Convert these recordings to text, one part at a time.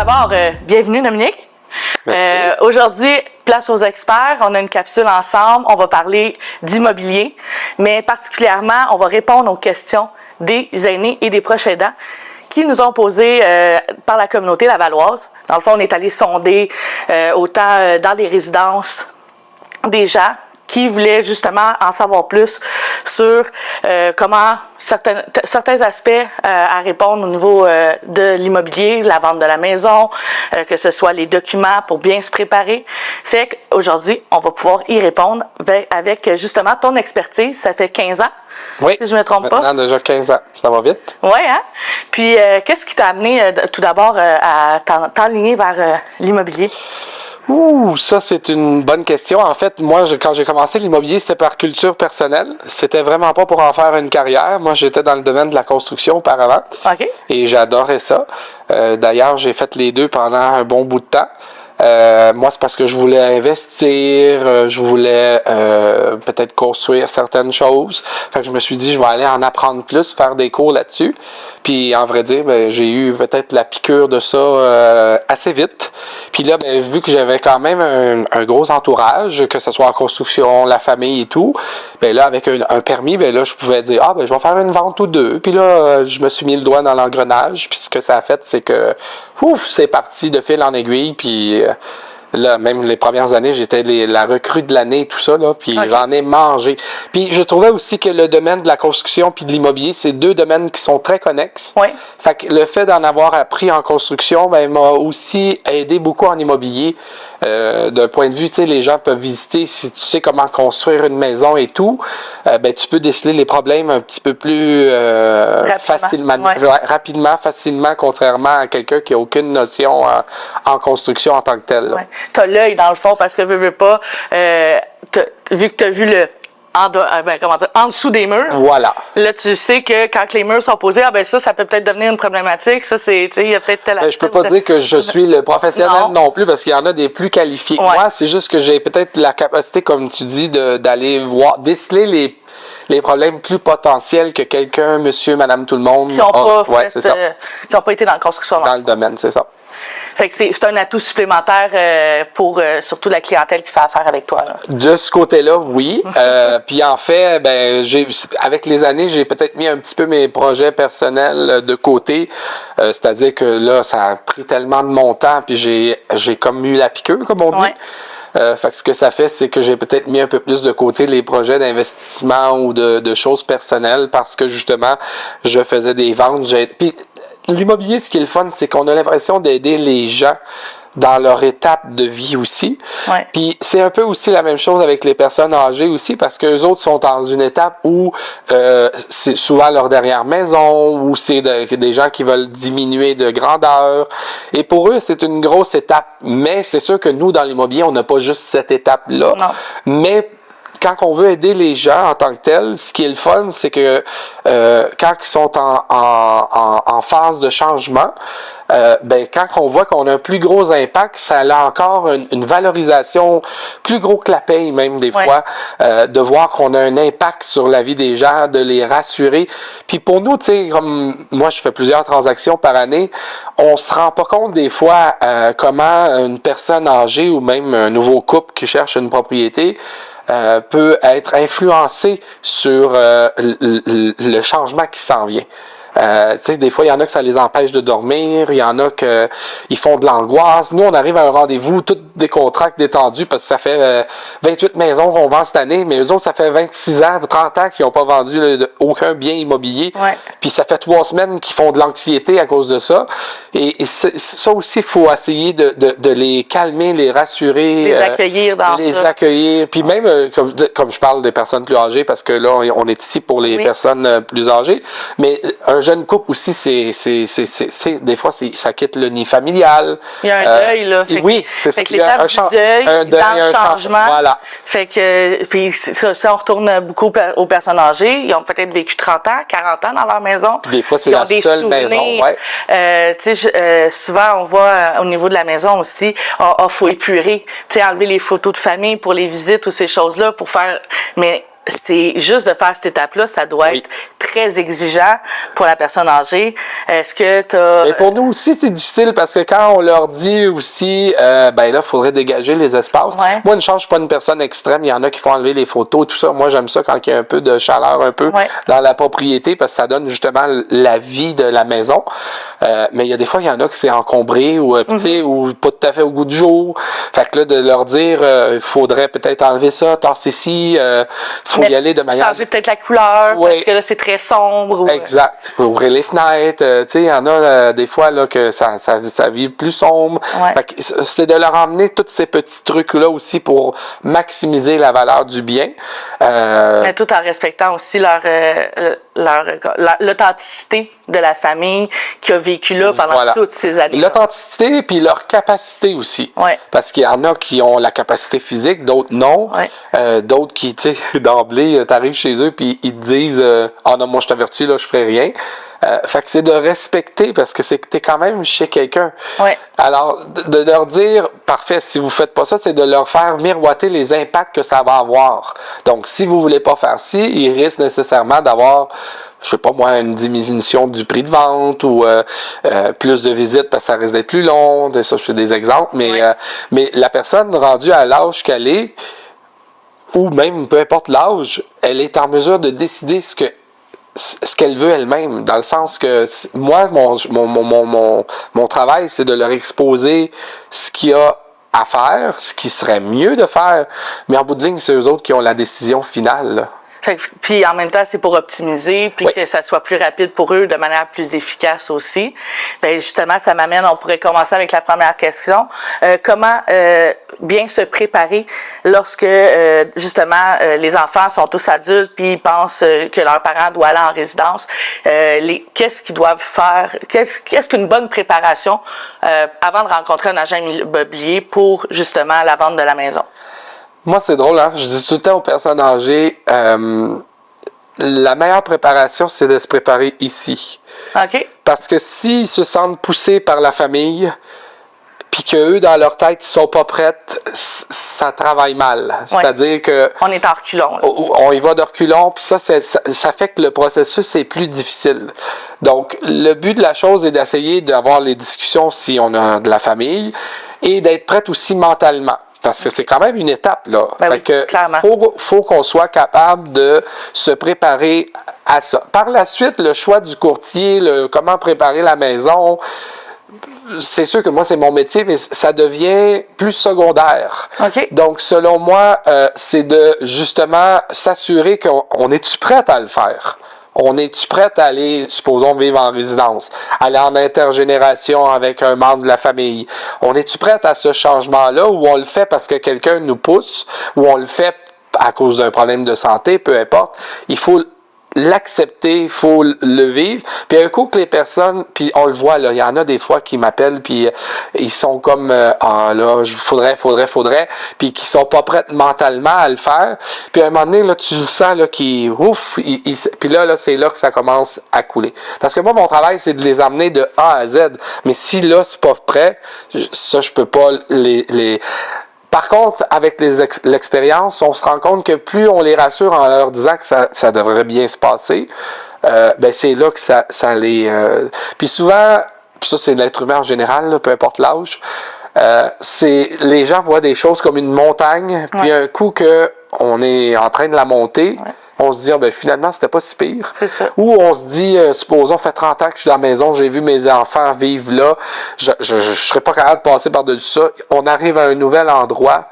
d'abord, bienvenue Dominique. Aujourd'hui, place aux experts. On a une capsule ensemble. On va parler d'immobilier, mais particulièrement, on va répondre aux questions des aînés et des proches aidants qui nous ont posées par la communauté lavalloise. Dans le fond, on est allé sonder autant dans les résidences des gens qui voulaient justement en savoir plus sur comment certains aspects à répondre au niveau de l'immobilier, la vente de la maison, que ce soit les documents pour bien se préparer. Fait qu'aujourd'hui, on va pouvoir y répondre avec justement ton expertise. Ça fait 15 ans, oui, si je ne me trompe pas. Maintenant déjà 15 ans, ça va vite. Oui, hein? Puis qu'est-ce qui t'a amené tout d'abord à t'enligner vers l'immobilier? Ça, c'est une bonne question. En fait, moi, quand j'ai commencé l'immobilier, c'était par culture personnelle. C'était vraiment pas pour en faire une carrière. Moi, j'étais dans le domaine de la construction auparavant. OK. Et j'adorais ça. D'ailleurs, j'ai fait les deux pendant un bon bout de temps. Moi, c'est parce que je voulais investir, je voulais peut-être construire certaines choses. Fait que je me suis dit, je vais aller en apprendre plus, faire des cours là-dessus. Puis, en vrai dire, j'ai eu peut-être la piqûre de ça assez vite. Puis là, vu que j'avais quand même un gros entourage, que ce soit en construction, la famille et tout, là, avec un permis, là, je pouvais dire, je vais faire une vente ou deux. Puis là, je me suis mis le doigt dans l'engrenage. Puis ce que ça a fait, c'est que, c'est parti de fil en aiguille. Puis là, même les premières années, j'étais la recrue de l'année, tout ça, là, puis okay. J'en ai mangé. Puis je trouvais aussi que le domaine de la construction puis de l'immobilier, c'est deux domaines qui sont très connexes. Oui. Fait que le fait d'en avoir appris en construction, m'a aussi aidé beaucoup en immobilier. D'un point de vue, tu sais, les gens peuvent visiter, si tu sais comment construire une maison et tout, tu peux déceler les problèmes un petit peu plus rapidement, facilement, contrairement à quelqu'un qui a aucune notion en construction en tant que tel. Ouais. Tu as l'œil dans le fond parce que veux pas, vu que tu as vu le en dessous des murs. Voilà. Là, tu sais que quand les murs sont posés, ça peut peut-être devenir une problématique. Ça, c'est, il y a peut-être tel aspect. Je peux pas dire que je suis le professionnel non plus parce qu'il y en a des plus qualifiés. Ouais. Moi, c'est juste que j'ai peut-être la capacité, comme tu dis, d'aller déceler les problèmes plus potentiels que quelqu'un, monsieur, madame, tout le monde. Qui n'ont pas été dans la construction. Dans le domaine, c'est ça. Fait que c'est un atout supplémentaire pour surtout la clientèle qui fait affaire avec toi. Là. De ce côté-là, oui. Puis en fait, avec les années, j'ai peut-être mis un petit peu mes projets personnels de côté. C'est-à-dire que là, ça a pris tellement de mon temps, puis j'ai comme eu la piqûre, comme on dit. Ouais. Fait que ce que ça fait, c'est que j'ai peut-être mis un peu plus de côté les projets d'investissement ou de choses personnelles parce que justement, je faisais des ventes. Puis l'immobilier, ce qui est le fun, c'est qu'on a l'impression d'aider les gens dans leur étape de vie aussi. Ouais. Puis c'est un peu aussi la même chose avec les personnes âgées aussi parce qu'eux autres sont dans une étape où c'est souvent leur dernière maison ou c'est des gens qui veulent diminuer de grandeur. Et pour eux, c'est une grosse étape. Mais c'est sûr que nous, dans l'immobilier, on n'a pas juste cette étape-là. Non. Mais quand on veut aider les gens en tant que tels, ce qui est le fun, c'est que quand ils sont en phase de changement, quand on voit qu'on a un plus gros impact, ça a encore une valorisation plus gros que la paye même des fois, de voir qu'on a un impact sur la vie des gens, de les rassurer. Puis pour nous, tu sais, comme moi je fais plusieurs transactions par année, on se rend pas compte des fois comment une personne âgée ou même un nouveau couple qui cherche une propriété peut être influencé sur le changement qui s'en vient. Tu sais, des fois, il y en a que ça les empêche de dormir, il y en a que ils font de l'angoisse. Nous, on arrive à un rendez-vous, tout décontracté, détendu, parce que ça fait 28 maisons qu'on vend cette année, mais eux autres, ça fait 26 ans, 30 ans qu'ils n'ont pas vendu aucun bien immobilier. Ouais. Puis ça fait 3 semaines qu'ils font de l'anxiété à cause de ça. Et ça aussi, il faut essayer de les calmer, les rassurer. Les accueillir dans ça. Les accueillir. Puis même, comme je parle des personnes plus âgées, parce que là, on est ici pour les personnes plus âgées, mais un jeune couple aussi, des fois, ça quitte le nid familial. Il y a un deuil, là. Oui, c'est ça. Il y a un deuil dans le changement. Voilà. Fait que, puis ça, on retourne beaucoup aux personnes âgées. Ils ont peut-être vécu 30 ans, 40 ans dans leur maison. Puis des fois, c'est la seule maison. Ouais. Souvent, on voit au niveau de la maison aussi, faut épurer. Tu sais, enlever les photos de famille pour les visites ou ces choses-là pour faire. Mais c'est juste de faire cette étape-là, ça doit être très exigeant pour la personne âgée. Est-ce que tu as... Mais pour nous aussi, c'est difficile parce que quand on leur dit aussi, ben là, il faudrait dégager les espaces. Ouais. Moi, une chance, je suis pas une personne extrême. Il y en a qui font enlever les photos et tout ça. Moi, j'aime ça quand il y a un peu de chaleur, un peu dans la propriété parce que ça donne justement la vie de la maison. Mais il y a des fois, il y en a qui c'est encombré ou, tu sais, ou pas tout à fait au goût du jour. Fait que là, de leur dire, il faudrait peut-être enlever ça, tasser ici, faut y aller de manière... Changer peut-être la couleur, parce que là, c'est très sombre. Ou... Exact. Ouvrir les fenêtres. Tu sais, il y en a des fois là que ça vive plus sombre. Fait que c'est de leur emmener tous ces petits trucs-là aussi pour maximiser la valeur du bien. Mais tout en respectant aussi l'authenticité de la famille qui a vécu là pendant toutes ces années. L'authenticité puis leur capacité aussi. Parce qu'il y en a qui ont la capacité physique, d'autres non. D'autres qui, tu sais, d'emblée, t'arrives chez eux puis ils te disent ah non, moi je t'avertis, là, je ferai rien. Fait que c'est de respecter parce que t'es quand même chez quelqu'un. Alors, de leur dire, parfait, si vous faites pas ça, c'est de leur faire miroiter les impacts que ça va avoir. Donc, si vous voulez pas faire ci, ils risquent nécessairement d'avoir, je sais pas moi, une diminution du prix de vente ou plus de visites parce que ça risque d'être plus long. Ça, je fais des exemples, mais la personne rendue à l'âge qu'elle est, ou même peu importe l'âge, elle est en mesure de décider ce qu'elle veut elle-même, dans le sens que moi, mon travail, c'est de leur exposer ce qu'il y a à faire, ce qui serait mieux de faire, mais en bout de ligne, c'est eux autres qui ont la décision finale, là. Puis en même temps, c'est pour optimiser, puis que ça soit plus rapide pour eux, de manière plus efficace aussi. Bien, justement, ça m'amène, on pourrait commencer avec la première question. Comment bien se préparer lorsque, justement, les enfants sont tous adultes, puis ils pensent que leurs parents doivent aller en résidence. Qu'est-ce qu'ils doivent faire? Qu'est-ce qu'une bonne préparation avant de rencontrer un agent immobilier pour, justement, la vente de la maison? Moi, c'est drôle, hein? Je dis tout le temps aux personnes âgées, la meilleure préparation, c'est de se préparer ici. Parce que s'ils se sentent poussés par la famille, puis qu'eux, dans leur tête, ils sont pas prêts, ça travaille mal. C'est-à-dire que... On est en reculons. On y va de reculons, puis ça fait que le processus est plus difficile. Donc, le but de la chose est d'essayer d'avoir les discussions si on a de la famille, et d'être prêt aussi mentalement. Parce que c'est quand même une étape, là. Fait que faut qu'on soit capable de se préparer à ça. Par la suite, le choix du courtier, comment préparer la maison, c'est sûr que moi, c'est mon métier, mais ça devient plus secondaire. Donc, selon moi, c'est de, justement, s'assurer qu'on est-tu prête à le faire? On est-tu prête à aller, supposons, vivre en résidence, aller en intergénération avec un membre de la famille? On est-tu prête à ce changement-là ou on le fait parce que quelqu'un nous pousse ou on le fait à cause d'un problème de santé, peu importe. Il faut l'accepter, il faut le vivre. Puis un coup que les personnes, puis on le voit, là, il y en a des fois qui m'appellent, puis ils sont comme, ah là, faudrait, puis qui sont pas prêts mentalement à le faire. Puis à un moment donné, là, tu le sens, là, puis là, c'est là que ça commence à couler. Parce que moi, mon travail, c'est de les amener de A à Z. Mais si là, c'est pas prêt, ça, je peux pas les... Par contre, avec l'expérience, on se rend compte que plus on les rassure en leur disant que ça devrait bien se passer, ben c'est là que ça les... Puis souvent, ça c'est l'être humain en général, là, peu importe l'âge, c'est les gens voient des choses comme une montagne, puis un coup que on est en train de la monter, on se dit, ah, ben, finalement, c'était pas si pire. C'est ça. Ou on se dit, supposons, fait 30 ans que je suis dans la maison, j'ai vu mes enfants vivre là, je serais pas capable de passer par-dessus ça. On arrive à un nouvel endroit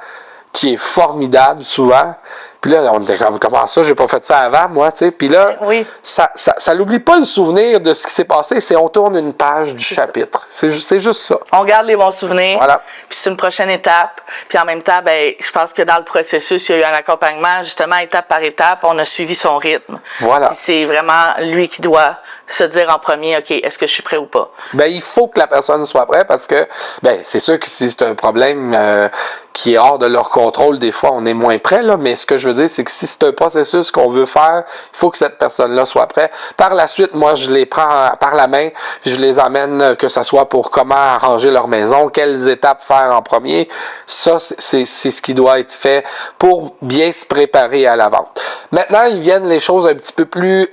qui est formidable, souvent. Puis là, on était comme, comment ça, j'ai pas fait ça avant, moi, tu sais. Puis là, ça n'oublie pas le souvenir de ce qui s'est passé, c'est on tourne une page du chapitre. C'est juste ça. On garde les bons souvenirs. Voilà. Puis c'est une prochaine étape. Puis en même temps, ben, je pense que dans le processus, il y a eu un accompagnement, justement, étape par étape. On a suivi son rythme. Voilà. Puis c'est vraiment lui qui doit se dire en premier, OK, est-ce que je suis prêt ou pas? Ben, il faut que la personne soit prête parce que, ben, c'est sûr que si c'est un problème qui est hors de leur contrôle, des fois, on est moins prêt, là. Mais ce que je veux dire, c'est que si c'est un processus qu'on veut faire, il faut que cette personne-là soit prête. Par la suite, moi, je les prends par la main, puis je les amène, que ce soit pour comment arranger leur maison, quelles étapes faire en premier. Ça, c'est ce qui doit être fait pour bien se préparer à la vente. Maintenant, ils viennent les choses un petit peu plus,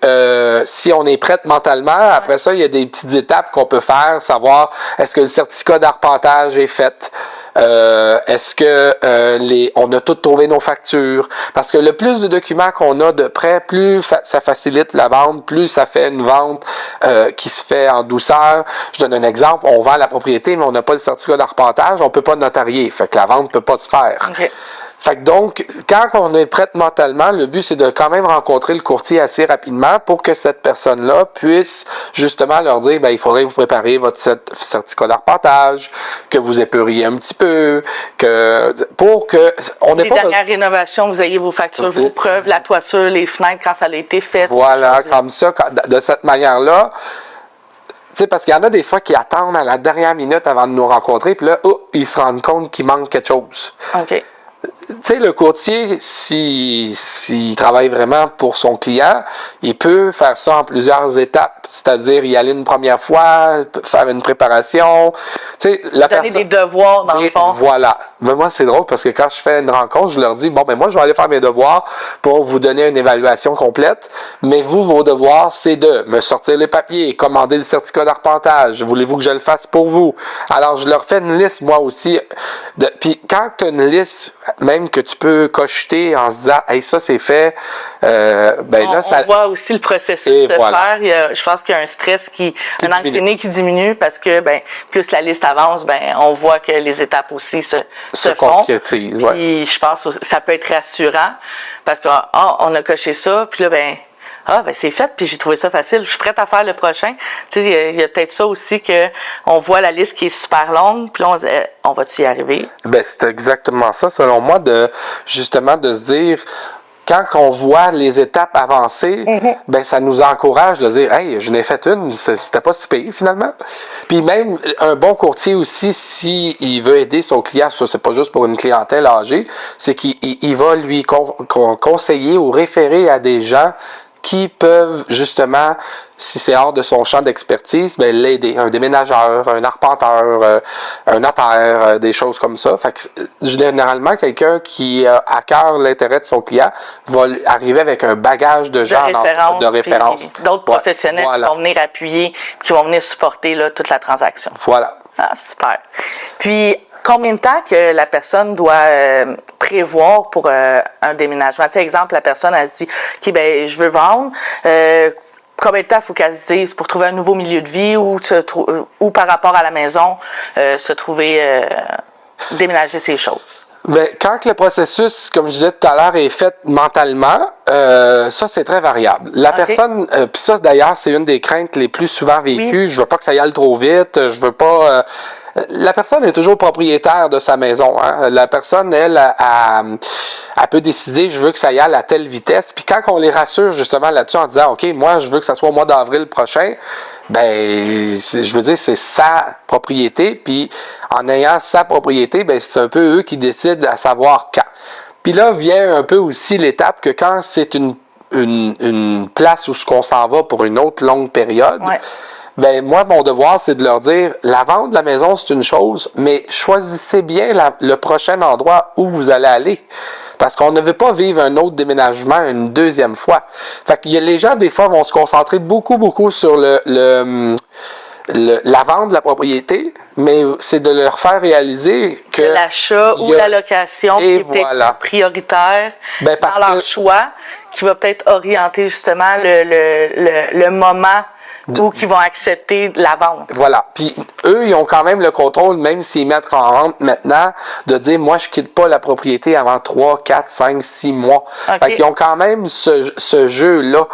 si on est prête mentalement. Après ça, il y a des petites étapes qu'on peut faire, savoir est-ce que le certificat d'arpentage est fait. Est-ce que on a tout trouvé nos factures? Parce que le plus de documents qu'on a de prêt, plus ça facilite la vente, plus ça fait une vente qui se fait en douceur. Je donne un exemple, on vend la propriété, mais on n'a pas le certificat d'arpentage, on peut pas notarier, fait que la vente peut pas se faire. Okay. Fait que donc, quand on est prête mentalement, le but c'est de quand même rencontrer le courtier assez rapidement pour que cette personne-là puisse justement leur dire, ben il faudrait vous préparer votre certificat d'arpentage, que vous épuriez un petit peu, pour que on n'ait pas... Les dernières rénovations, vous ayez vos factures, vos preuves, la toiture, les fenêtres quand ça a été fait. Voilà, comme ça, de cette manière-là. Tu sais, parce qu'il y en a des fois qui attendent à la dernière minute avant de nous rencontrer, puis là, ils se rendent compte qu'il manque quelque chose. OK. Tu sais, le courtier, s'il travaille vraiment pour son client, il peut faire ça en plusieurs étapes. C'est-à-dire y aller une première fois, faire une préparation. Tu sais, donner des devoirs, dans le fond. Voilà. Mais moi, c'est drôle parce que quand je fais une rencontre, je leur dis, bon, ben moi, je vais aller faire mes devoirs pour vous donner une évaluation complète. Mais vous, vos devoirs, c'est de me sortir les papiers, commander le certificat d'arpentage. Voulez-vous que je le fasse pour vous? Alors, je leur fais une liste, moi aussi. Puis, quand tu as une liste, même que tu peux cocheter en se disant, hey, ça, c'est fait, on voit aussi le processus se faire. Je pense qu'il y a un stress un anxiété qui diminue parce que, plus la liste avance, on voit que les étapes aussi se font. Puis, je pense que ça peut être rassurant parce qu'on a coché ça, puis là, c'est fait, puis j'ai trouvé ça facile. Je suis prête à faire le prochain. Tu sais, il y a peut-être ça aussi qu'on voit la liste qui est super longue, puis là, on se dit, on va-tu y arriver? C'est exactement ça, selon moi, justement de se dire, quand on voit les étapes avancer, ça nous encourage de dire, hey, je n'ai fait une, c'était pas si pire finalement. Puis même un bon courtier aussi, s'il veut aider son client, ça c'est pas juste pour une clientèle âgée, c'est qu'il va lui conseiller ou référer à des gens qui peuvent justement, si c'est hors de son champ d'expertise, l'aider. Un déménageur, un arpenteur, un notaire, des choses comme ça. Fait que généralement, quelqu'un qui a à cœur l'intérêt de son client va arriver avec un bagage de gens de référence. D'autres professionnels qui vont venir appuyer, qui vont venir supporter toute la transaction. Voilà. Ah, super. Puis, combien de temps que la personne doit prévoir pour un déménagement? Tu sais, exemple, la personne, elle se dit, OK, je veux vendre. Combien de temps faut qu'elle se dise pour trouver un nouveau milieu de vie ou par rapport à la maison, se trouver, déménager ces choses? Quand le processus, comme je disais tout à l'heure, est fait mentalement, ça, c'est très variable. La personne, puis ça, d'ailleurs, c'est une des craintes les plus souvent vécues. Oui. Je veux pas que ça y aille trop vite. Je veux pas... la personne est toujours propriétaire de sa maison. Hein? La personne, elle peut décider, je veux que ça y aille à telle vitesse. Puis quand on les rassure justement là-dessus en disant, OK, moi, je veux que ça soit au mois d'avril prochain, je veux dire, c'est sa propriété. Puis en ayant sa propriété, c'est un peu eux qui décident à savoir quand. Puis là vient un peu aussi l'étape que quand c'est une place où on s'en va pour une autre longue période, moi, mon devoir, c'est de leur dire, la vente de la maison, c'est une chose, mais choisissez bien le prochain endroit où vous allez aller. Parce qu'on ne veut pas vivre un autre déménagement une deuxième fois. Fait que les gens, des fois, vont se concentrer beaucoup sur la vente de la propriété, mais c'est de leur faire réaliser que l'achat ou la location qui était prioritaire dans leur choix, qui va peut-être orienter justement le moment ou qui vont accepter la vente. Voilà. Puis eux, ils ont quand même le contrôle, même s'ils mettent en vente maintenant, de dire, moi, je quitte pas la propriété avant 3, 4, 5, 6 mois. Okay. Fait qu'ils ont quand même ce jeu-là.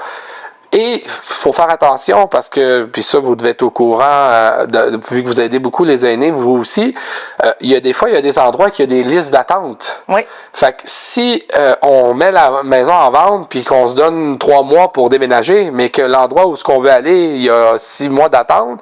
Et il faut faire attention parce que, puis ça, vous devez être au courant, vu que vous aidez beaucoup les aînés, vous aussi, il y a des fois, il y a des endroits qui a des listes d'attente. Oui. Fait que si on met la maison en vente puis qu'on se donne 3 mois pour déménager, mais que l'endroit où ce qu'on veut aller, il y a 6 mois d'attente,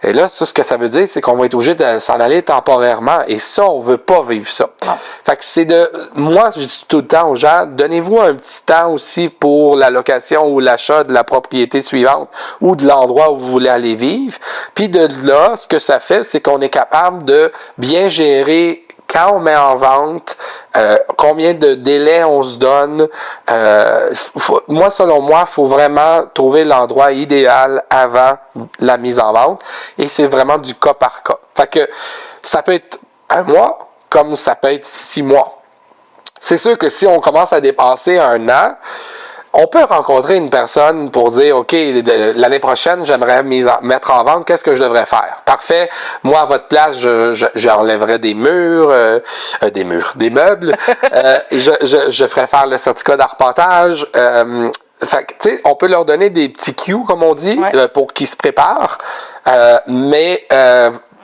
et là, ça, ce que ça veut dire, c'est qu'on va être obligé de s'en aller temporairement. Et ça, on veut pas vivre ça. Non. Fait que c'est moi, je dis tout le temps aux gens, donnez-vous un petit temps aussi pour la location ou l'achat de la propriété suivante ou de l'endroit où vous voulez aller vivre. Puis de là, ce que ça fait, c'est qu'on est capable de bien gérer quand on met en vente, combien de délais on se donne. Moi, selon moi, il faut vraiment trouver l'endroit idéal avant la mise en vente. Et c'est vraiment du cas par cas. Fait que ça peut être 1 mois, comme ça peut être 6 mois. C'est sûr que si on commence à dépasser 1 an, on peut rencontrer une personne pour dire, OK, l'année prochaine, j'aimerais mettre en vente, qu'est-ce que je devrais faire? Parfait. Moi, à votre place, j'enlèverais des meubles. Je ferais faire le certificat d'arpentage. Fait que, tu sais, on peut leur donner des petits cues, comme on dit, pour qu'ils se préparent.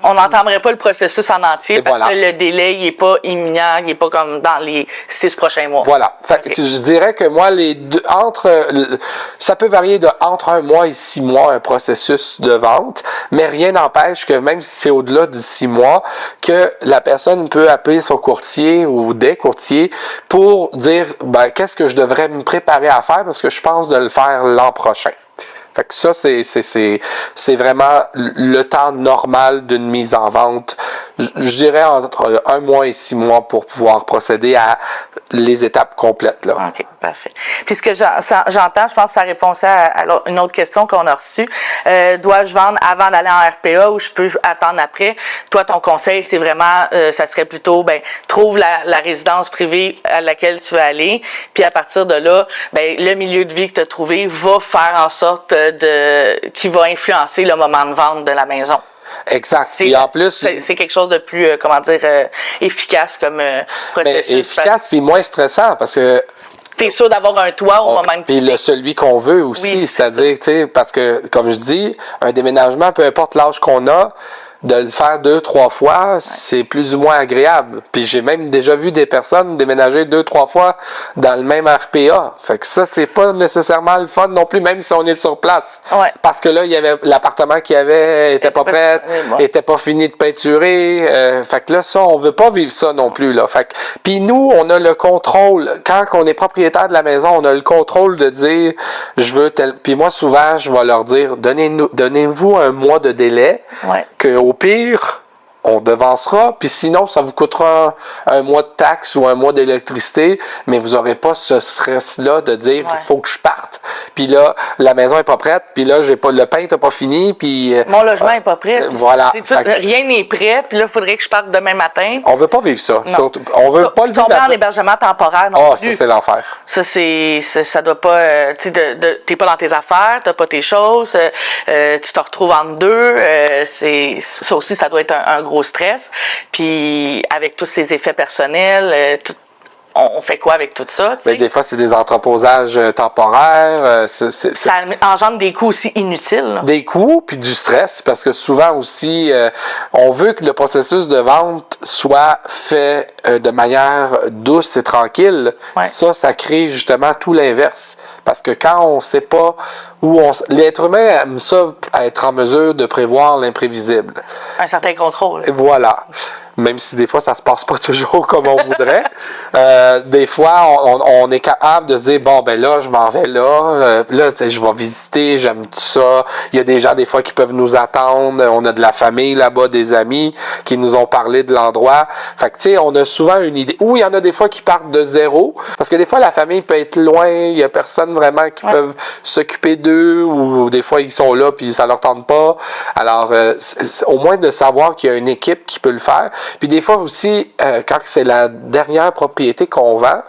On n'entendrait pas le processus en entier parce voilà. que le délai, il n'est pas imminent, il n'est pas comme dans les 6 prochains mois. Voilà. Fait que je dirais que moi, ça peut varier de entre 1 mois et 6 mois, un processus de vente, mais rien n'empêche que même si c'est au-delà de 6 mois, que la personne peut appeler son courtier ou des courtiers pour dire, qu'est-ce que je devrais me préparer à faire parce que je pense de le faire l'an prochain. Fait que ça, c'est vraiment le temps normal d'une mise en vente. Je dirais entre 1 mois et 6 mois pour pouvoir procéder à les étapes complètes, là. OK, parfait. Puis ce que j'entends, je pense que ça répond à une autre question qu'on a reçue. Dois-je vendre avant d'aller en RPA ou je peux attendre après? Toi, ton conseil, c'est vraiment, ça serait plutôt, trouve la résidence privée à laquelle tu veux aller. Puis à partir de là, le milieu de vie que tu as trouvé va faire en sorte qui va influencer le moment de vente de la maison. Exact. Et en plus, c'est quelque chose de plus, efficace comme processus. Efficace puis moins stressant parce que t'es sûr d'avoir un toit au moment de puis celui qu'on veut aussi, oui, c'est-à-dire, tu sais, parce que, comme je dis, un déménagement, peu importe l'âge qu'on a, de le faire 2-3 fois, c'est plus ou moins agréable. Puis j'ai même déjà vu des personnes déménager 2-3 fois dans le même RPA. Fait que ça, c'est pas nécessairement le fun non plus, même si on est sur place. Ouais. Parce que là, il y avait l'appartement qu'il y avait était pas prêt, était pas fini de peinturer. Fait que là, ça, on veut pas vivre ça non plus, là. Fait que, puis nous, on a le contrôle. Quand on est propriétaire de la maison, on a le contrôle de dire, je veux tel. Puis moi, souvent, je vais leur dire, donnez-vous 1 mois de délai. Ouais. Que au pire, on devancera, puis sinon, ça vous coûtera 1 mois de taxes ou 1 mois d'électricité, mais vous n'aurez pas ce stress-là de dire il faut que je parte. Puis là, la maison est pas prête, puis là, le pain n'est pas fini, puis... Mon logement n'est pas prêt. Voilà. Rien n'est prêt, puis là, il faudrait que je parte demain matin. On veut pas vivre ça. Surtout, on veut pas le vivre. Tomber en hébergement temporaire non plus. Ça, c'est l'enfer. Ça doit pas... t'es pas dans tes affaires, t'as pas tes choses, tu te retrouves entre deux. Ça aussi, ça doit être un gros stress. Puis avec tous ces effets personnels, on fait quoi avec tout ça? Mais des fois, c'est des entreposages temporaires. Ça engendre des coûts aussi inutiles. Là. Des coûts, puis du stress, parce que souvent aussi, on veut que le processus de vente soit fait de manière douce et tranquille. Ouais. Ça crée justement tout l'inverse. Parce que quand on sait pas l'être humain aime ça, être en mesure de prévoir l'imprévisible. Un certain contrôle. Et voilà. Même si des fois, ça se passe pas toujours comme on voudrait. Des fois, on est capable de se dire, là, je m'en vais là. Là, je vais visiter, j'aime tout ça. Il y a des gens, des fois, qui peuvent nous attendre. On a de la famille là-bas, des amis qui nous ont parlé de l'endroit. Fait que, tu sais, on a souvent une idée. Ou il y en a des fois qui partent de zéro. Parce que des fois, la famille peut être loin. Il y a personne vraiment qui peuvent s'occuper d'eux. Ou des fois, ils sont là puis ça leur tente pas. Alors, au moins de savoir qu'il y a une équipe qui peut le faire. Puis des fois aussi, quand c'est la dernière propriété qu'on vend,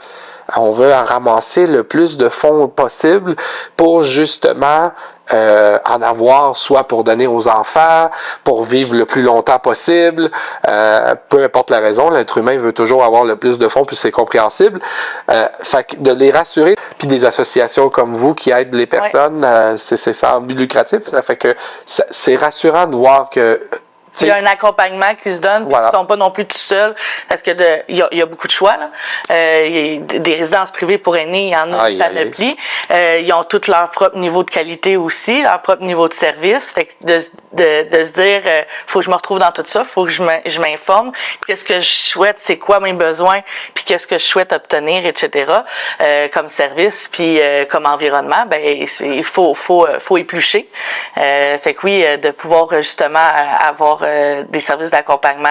on veut en ramasser le plus de fonds possible pour justement en avoir soit pour donner aux enfants, pour vivre le plus longtemps possible, peu importe la raison, l'être humain veut toujours avoir le plus de fonds, puis c'est compréhensible. Fait que de les rassurer. puis des associations comme vous qui aident les personnes, c'est sans but lucratif. Ça fait que c'est rassurant de voir que il y a un accompagnement qui se donne, puis ils ne sont pas non plus tout seuls, parce que il y a beaucoup de choix. Là. Il y a des résidences privées pour aînés, il y en a une panoplie. Ils ont tout leur propre niveau de qualité aussi, leur propre niveau de service. Fait que de se dire, faut que je me retrouve dans tout ça, faut que je m'informe, qu'est-ce que je souhaite, c'est quoi mes besoins, puis qu'est-ce que je souhaite obtenir, etc. Comme service, puis comme environnement, ben il faut éplucher. Fait que oui, de pouvoir justement avoir des services d'accompagnement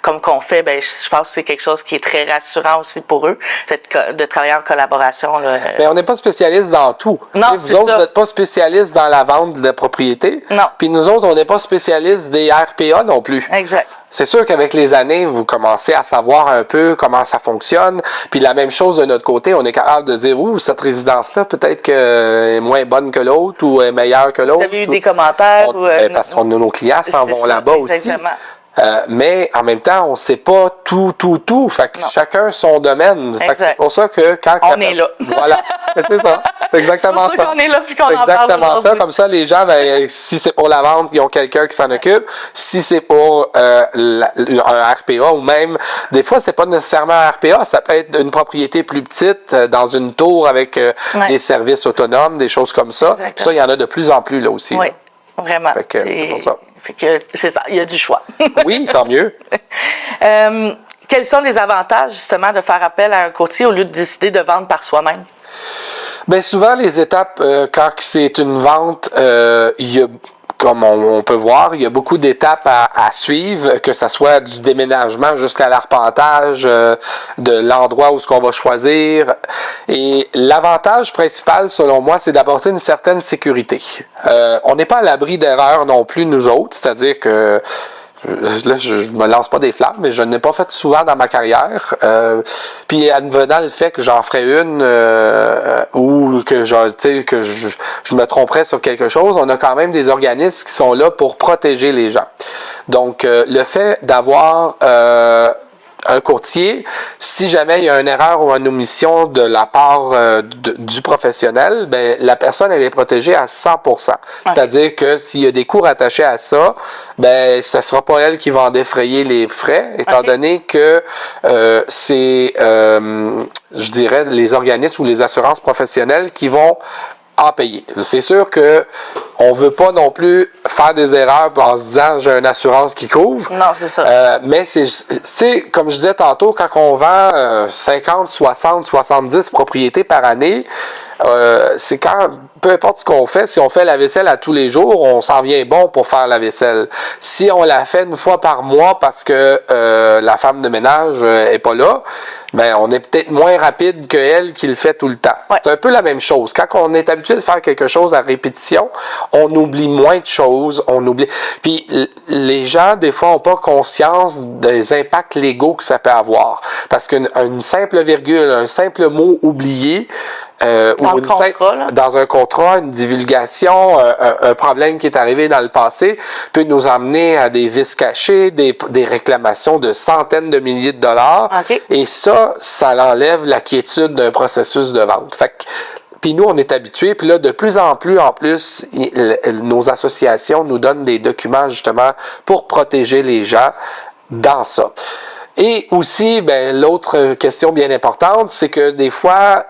comme qu'on fait, ben je pense que c'est quelque chose qui est très rassurant aussi pour eux, de travailler en collaboration. Là. Mais on n'est pas spécialiste dans tout. Non, vous autres, vous n'êtes pas spécialistes dans la vente de la propriété. Non. Puis nous autres, on n'est pas spécialistes des RPA non plus. Exact. C'est sûr qu'avec les années, vous commencez à savoir un peu comment ça fonctionne. Puis la même chose de notre côté, on est capable de dire, cette résidence-là, peut-être qu'elle est moins bonne que l'autre ou est meilleure que l'autre. Vous avez eu des commentaires? Parce qu'on a nos clients s'en vont là-bas aussi. Exactement. Mais en même temps, on ne sait pas tout. Fait que chacun son domaine. Fait que c'est pour ça que quand on est là. Voilà. C'est ça. C'est exactement ça. C'est pour ça qu'on est là puis qu'on en parle. Exactement ça. Comme ça, les gens, ben, si c'est pour la vente, ils ont quelqu'un qui s'en occupe. Si c'est pour un RPA ou même, des fois, c'est pas nécessairement un RPA. Ça peut être une propriété plus petite dans une tour avec des services autonomes, des choses comme ça. Exactement. Ça, il y en a de plus en plus là aussi. Oui, là. vraiment. Fait que c'est pour ça. Fait que c'est ça, il y a du choix. Oui, tant mieux. Quels sont les avantages, justement, de faire appel à un courtier au lieu de décider de vendre par soi-même? Bien, souvent, les étapes, quand c'est une vente, il y a, comme on peut voir, il y a beaucoup d'étapes à suivre, que ce soit du déménagement jusqu'à l'arpentage de l'endroit où ce qu'on va choisir. Et l'avantage principal, selon moi, c'est d'apporter une certaine sécurité. On n'est pas à l'abri d'erreurs non plus, nous autres, c'est-à-dire que là, je me lance pas des flammes, mais je n'ai pas fait souvent dans ma carrière. Puis advenant le fait que j'en ferais une ou que je me tromperais sur quelque chose, on a quand même des organismes qui sont là pour protéger les gens. Donc, le fait d'avoir un courtier, si jamais il y a une erreur ou une omission de la part du professionnel, ben la personne elle est protégée à 100%. Okay. C'est-à-dire que s'il y a des coûts rattachés à ça, ben ça sera pas elle qui va en défrayer les frais, étant donné que c'est, je dirais, les organismes ou les assurances professionnelles qui vont en payer. C'est sûr que on veut pas non plus faire des erreurs en se disant j'ai une assurance qui couvre. Non, c'est ça. Mais c'est comme je disais tantôt, quand on vend 50, 60, 70 propriétés par année, c'est quand, peu importe ce qu'on fait, si on fait la vaisselle à tous les jours, on s'en vient bon pour faire la vaisselle. Si on la fait une fois par mois parce que la femme de ménage est pas là, ben on est peut-être moins rapide que elle qui le fait tout le temps. Ouais. C'est un peu la même chose. Quand on est habitué de faire quelque chose à répétition, on oublie moins de choses, on oublie. Puis les gens des fois ont pas conscience des impacts légaux que ça peut avoir, parce qu'une simple virgule, un simple mot oublié. Dans un contrat, une divulgation, un problème qui est arrivé dans le passé peut nous emmener à des vices cachés, des réclamations de centaines de milliers de dollars. Okay. Et ça enlève la quiétude d'un processus de vente. Fait que, puis nous, on est habitués. Puis là, de plus en plus, nos associations nous donnent des documents justement pour protéger les gens dans ça. Et aussi, ben l'autre question bien importante, c'est que des fois,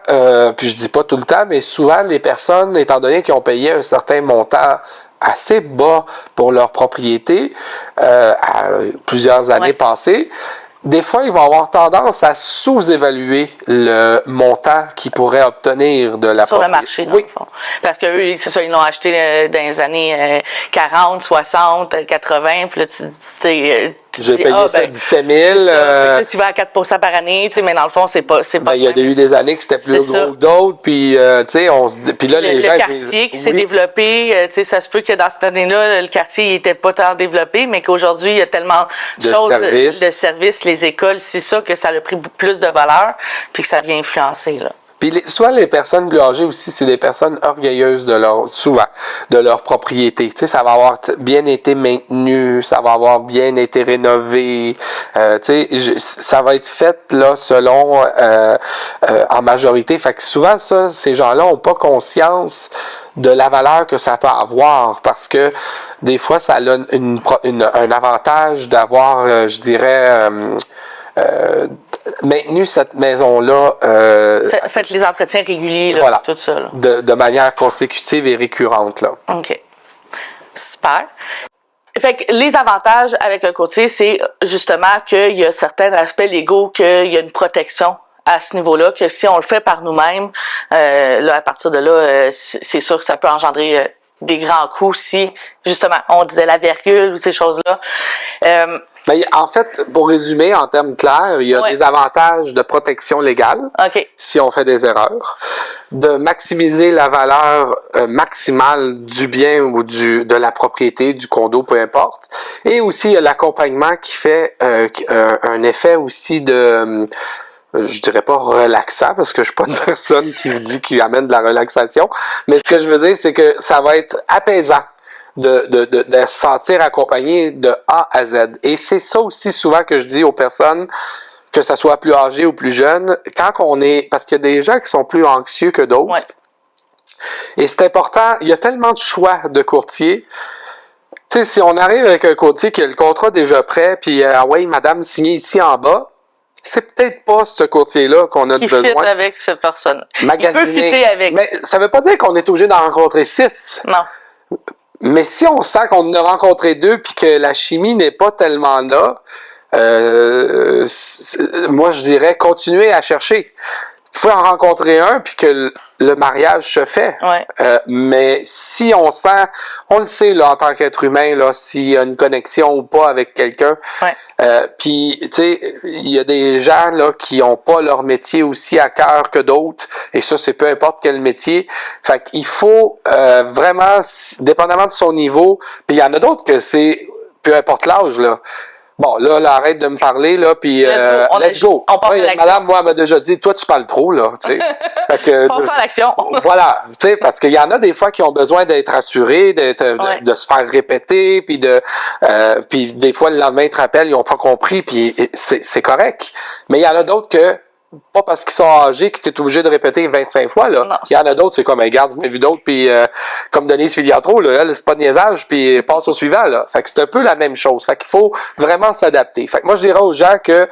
puis je dis pas tout le temps, mais souvent les personnes, étant donné qu'ils ont payé un certain montant assez bas pour leur propriété à plusieurs années passées, des fois, ils vont avoir tendance à sous-évaluer le montant qu'ils pourraient obtenir de la propriété. Sur le marché, dans le fond. Parce que eux, c'est ça, ils l'ont acheté dans les années 40, 60, 80, puis là, j'ai payé ça 17 000. Tu vas à 4% par année, mais dans le fond, c'est pas il y a eu des années que c'était plus gros que d'autres, puis on se dit. Puis là, les gens. Le quartier qui s'est développé, ça se peut que dans cette année-là, le quartier n'était pas tant développé, mais qu'aujourd'hui, il y a tellement de choses, de services, les écoles, c'est ça, que ça a pris plus de valeur, puis que ça vient influencer, là. Puis soit les personnes plus âgées aussi, c'est des personnes orgueilleuses souvent, de leur propriété. Tu sais, ça va avoir bien été maintenu, ça va avoir bien été rénové. Tu sais, ça va être fait là selon en majorité. Fait que souvent ça, ces gens-là ont pas conscience de la valeur que ça peut avoir, parce que des fois ça a un avantage d'avoir, je dirais, maintenu cette maison-là. Faites les entretiens réguliers, là, voilà, tout ça. Là. De manière consécutive et récurrente. Là. OK. Super. Fait que les avantages avec le courtier, c'est justement qu'il y a certains aspects légaux, qu'il y a une protection à ce niveau-là, que si on le fait par nous-mêmes, là, à partir de là, c'est sûr que ça peut engendrer des grands coûts si, justement, on disait la virgule ou ces choses-là. Ben, en fait, pour résumer en termes clairs, il y a des avantages de protection légale si on fait des erreurs, de maximiser la valeur maximale du bien ou de la propriété, du condo, peu importe, et aussi il y a l'accompagnement qui fait un effet aussi de... je dirais pas relaxant, parce que je suis pas une personne qui dit qu'il amène de la relaxation, mais ce que je veux dire, c'est que ça va être apaisant de se sentir accompagné de A à Z. Et c'est ça aussi souvent que je dis aux personnes, que ça soit plus âgé ou plus jeune, quand on est, parce qu'il y a des gens qui sont plus anxieux que d'autres, et c'est important, il y a tellement de choix de courtiers. Tu sais, si on arrive avec un courtier qui a le contrat déjà prêt, puis ouais, madame, signez ici en bas, c'est peut-être pas ce courtier-là qu'on a besoin. Qui fit avec cette personne. Magasiner. Il peut fitter avec. Mais ça veut pas dire qu'on est obligé d'en rencontrer 6. Non. Mais si on sent qu'on en a rencontré 2 puis que la chimie n'est pas tellement là, moi je dirais continuer à chercher. Tu peux en rencontrer un puis que le mariage se fait. Mais si on sent, on le sait là en tant qu'être humain là, s'il y a une connexion ou pas avec quelqu'un. Puis tu sais, il y a des gens là qui ont pas leur métier aussi à cœur que d'autres, et ça c'est peu importe quel métier. Fait qu'il faut vraiment, dépendamment de son niveau, puis il y en a d'autres que c'est peu importe l'âge là. Bon, là, arrête de me parler, là, puis let's go. On passe à l'action. Madame, moi, elle m'a déjà dit, toi, tu parles trop, là, tu sais. Fait que, passe à l'action. Voilà, tu sais, parce qu'il y en a des fois qui ont besoin d'être rassurés, de se faire répéter, puis puis des fois, le lendemain, ils te rappellent, ils ont pas compris, puis c'est correct. Mais il y en a d'autres que, pas parce qu'ils sont âgés que tu es obligé de répéter 25 fois, là. Non, il y en a d'autres, c'est comme, regarde, j'en ai vu d'autres, puis comme Denise Filiatro, là, elle, c'est pas de niaisage, puis passe au suivant, là. Fait que c'est un peu la même chose. Fait qu'il faut vraiment s'adapter. Fait que moi, je dirais aux gens que,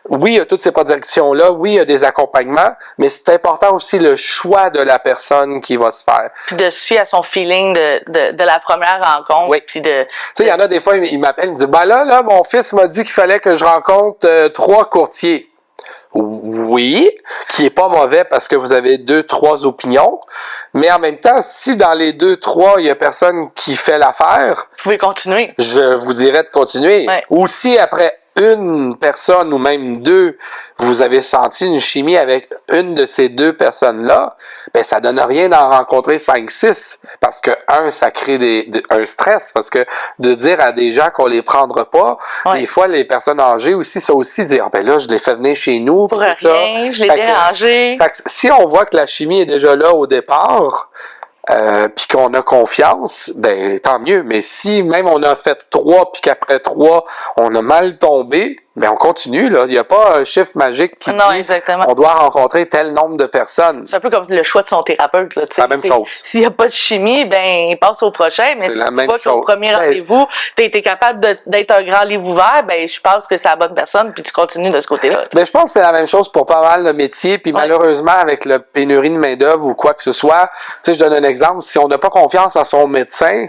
oui, il y a toutes ces protections-là, oui, il y a des accompagnements, mais c'est important aussi le choix de la personne qui va se faire. Puis de se fier à son feeling de la première rencontre. Oui. Puis tu sais, il y en a des fois, il m'appelle, il me dit, ben là, mon fils m'a dit qu'il fallait que je rencontre 3 courtiers. Oui, qui est pas mauvais parce que vous avez 2-3 opinions, mais en même temps, si dans les 2-3, il y a personne qui fait l'affaire, vous pouvez continuer. Je vous dirais de continuer. Ou si après une personne ou même 2, vous avez senti une chimie avec une de ces 2 personnes-là, ben ça donne rien d'en rencontrer 5-6, parce que ça crée un stress, parce que de dire à des gens qu'on les prendra pas, des fois les personnes âgées aussi, ça aussi dire ben là je les fais venir chez nous pour rien, je les dérange. Fait que si on voit que la chimie est déjà là au départ, puis qu'on a confiance, ben tant mieux. Mais si même on a fait 3 puis qu'après 3 on a mal tombé, ben on continue là. Il n'y a pas un chiffre magique qui dit exactement. On doit rencontrer tel nombre de personnes. C'est un peu comme le choix de son thérapeute là. C'est la même chose. S'il n'y a pas de chimie, ben il passe au prochain. Mais si tu vois qu'au premier rendez-vous, t'es capable d'être un grand livre ouvert, ben je pense que c'est la bonne personne puis tu continues de ce côté-là. Ben je pense que c'est la même chose pour pas mal de métiers. Puis malheureusement avec la pénurie de main d'œuvre ou quoi que ce soit, tu sais je donne un exemple. Si on n'a pas confiance en son médecin.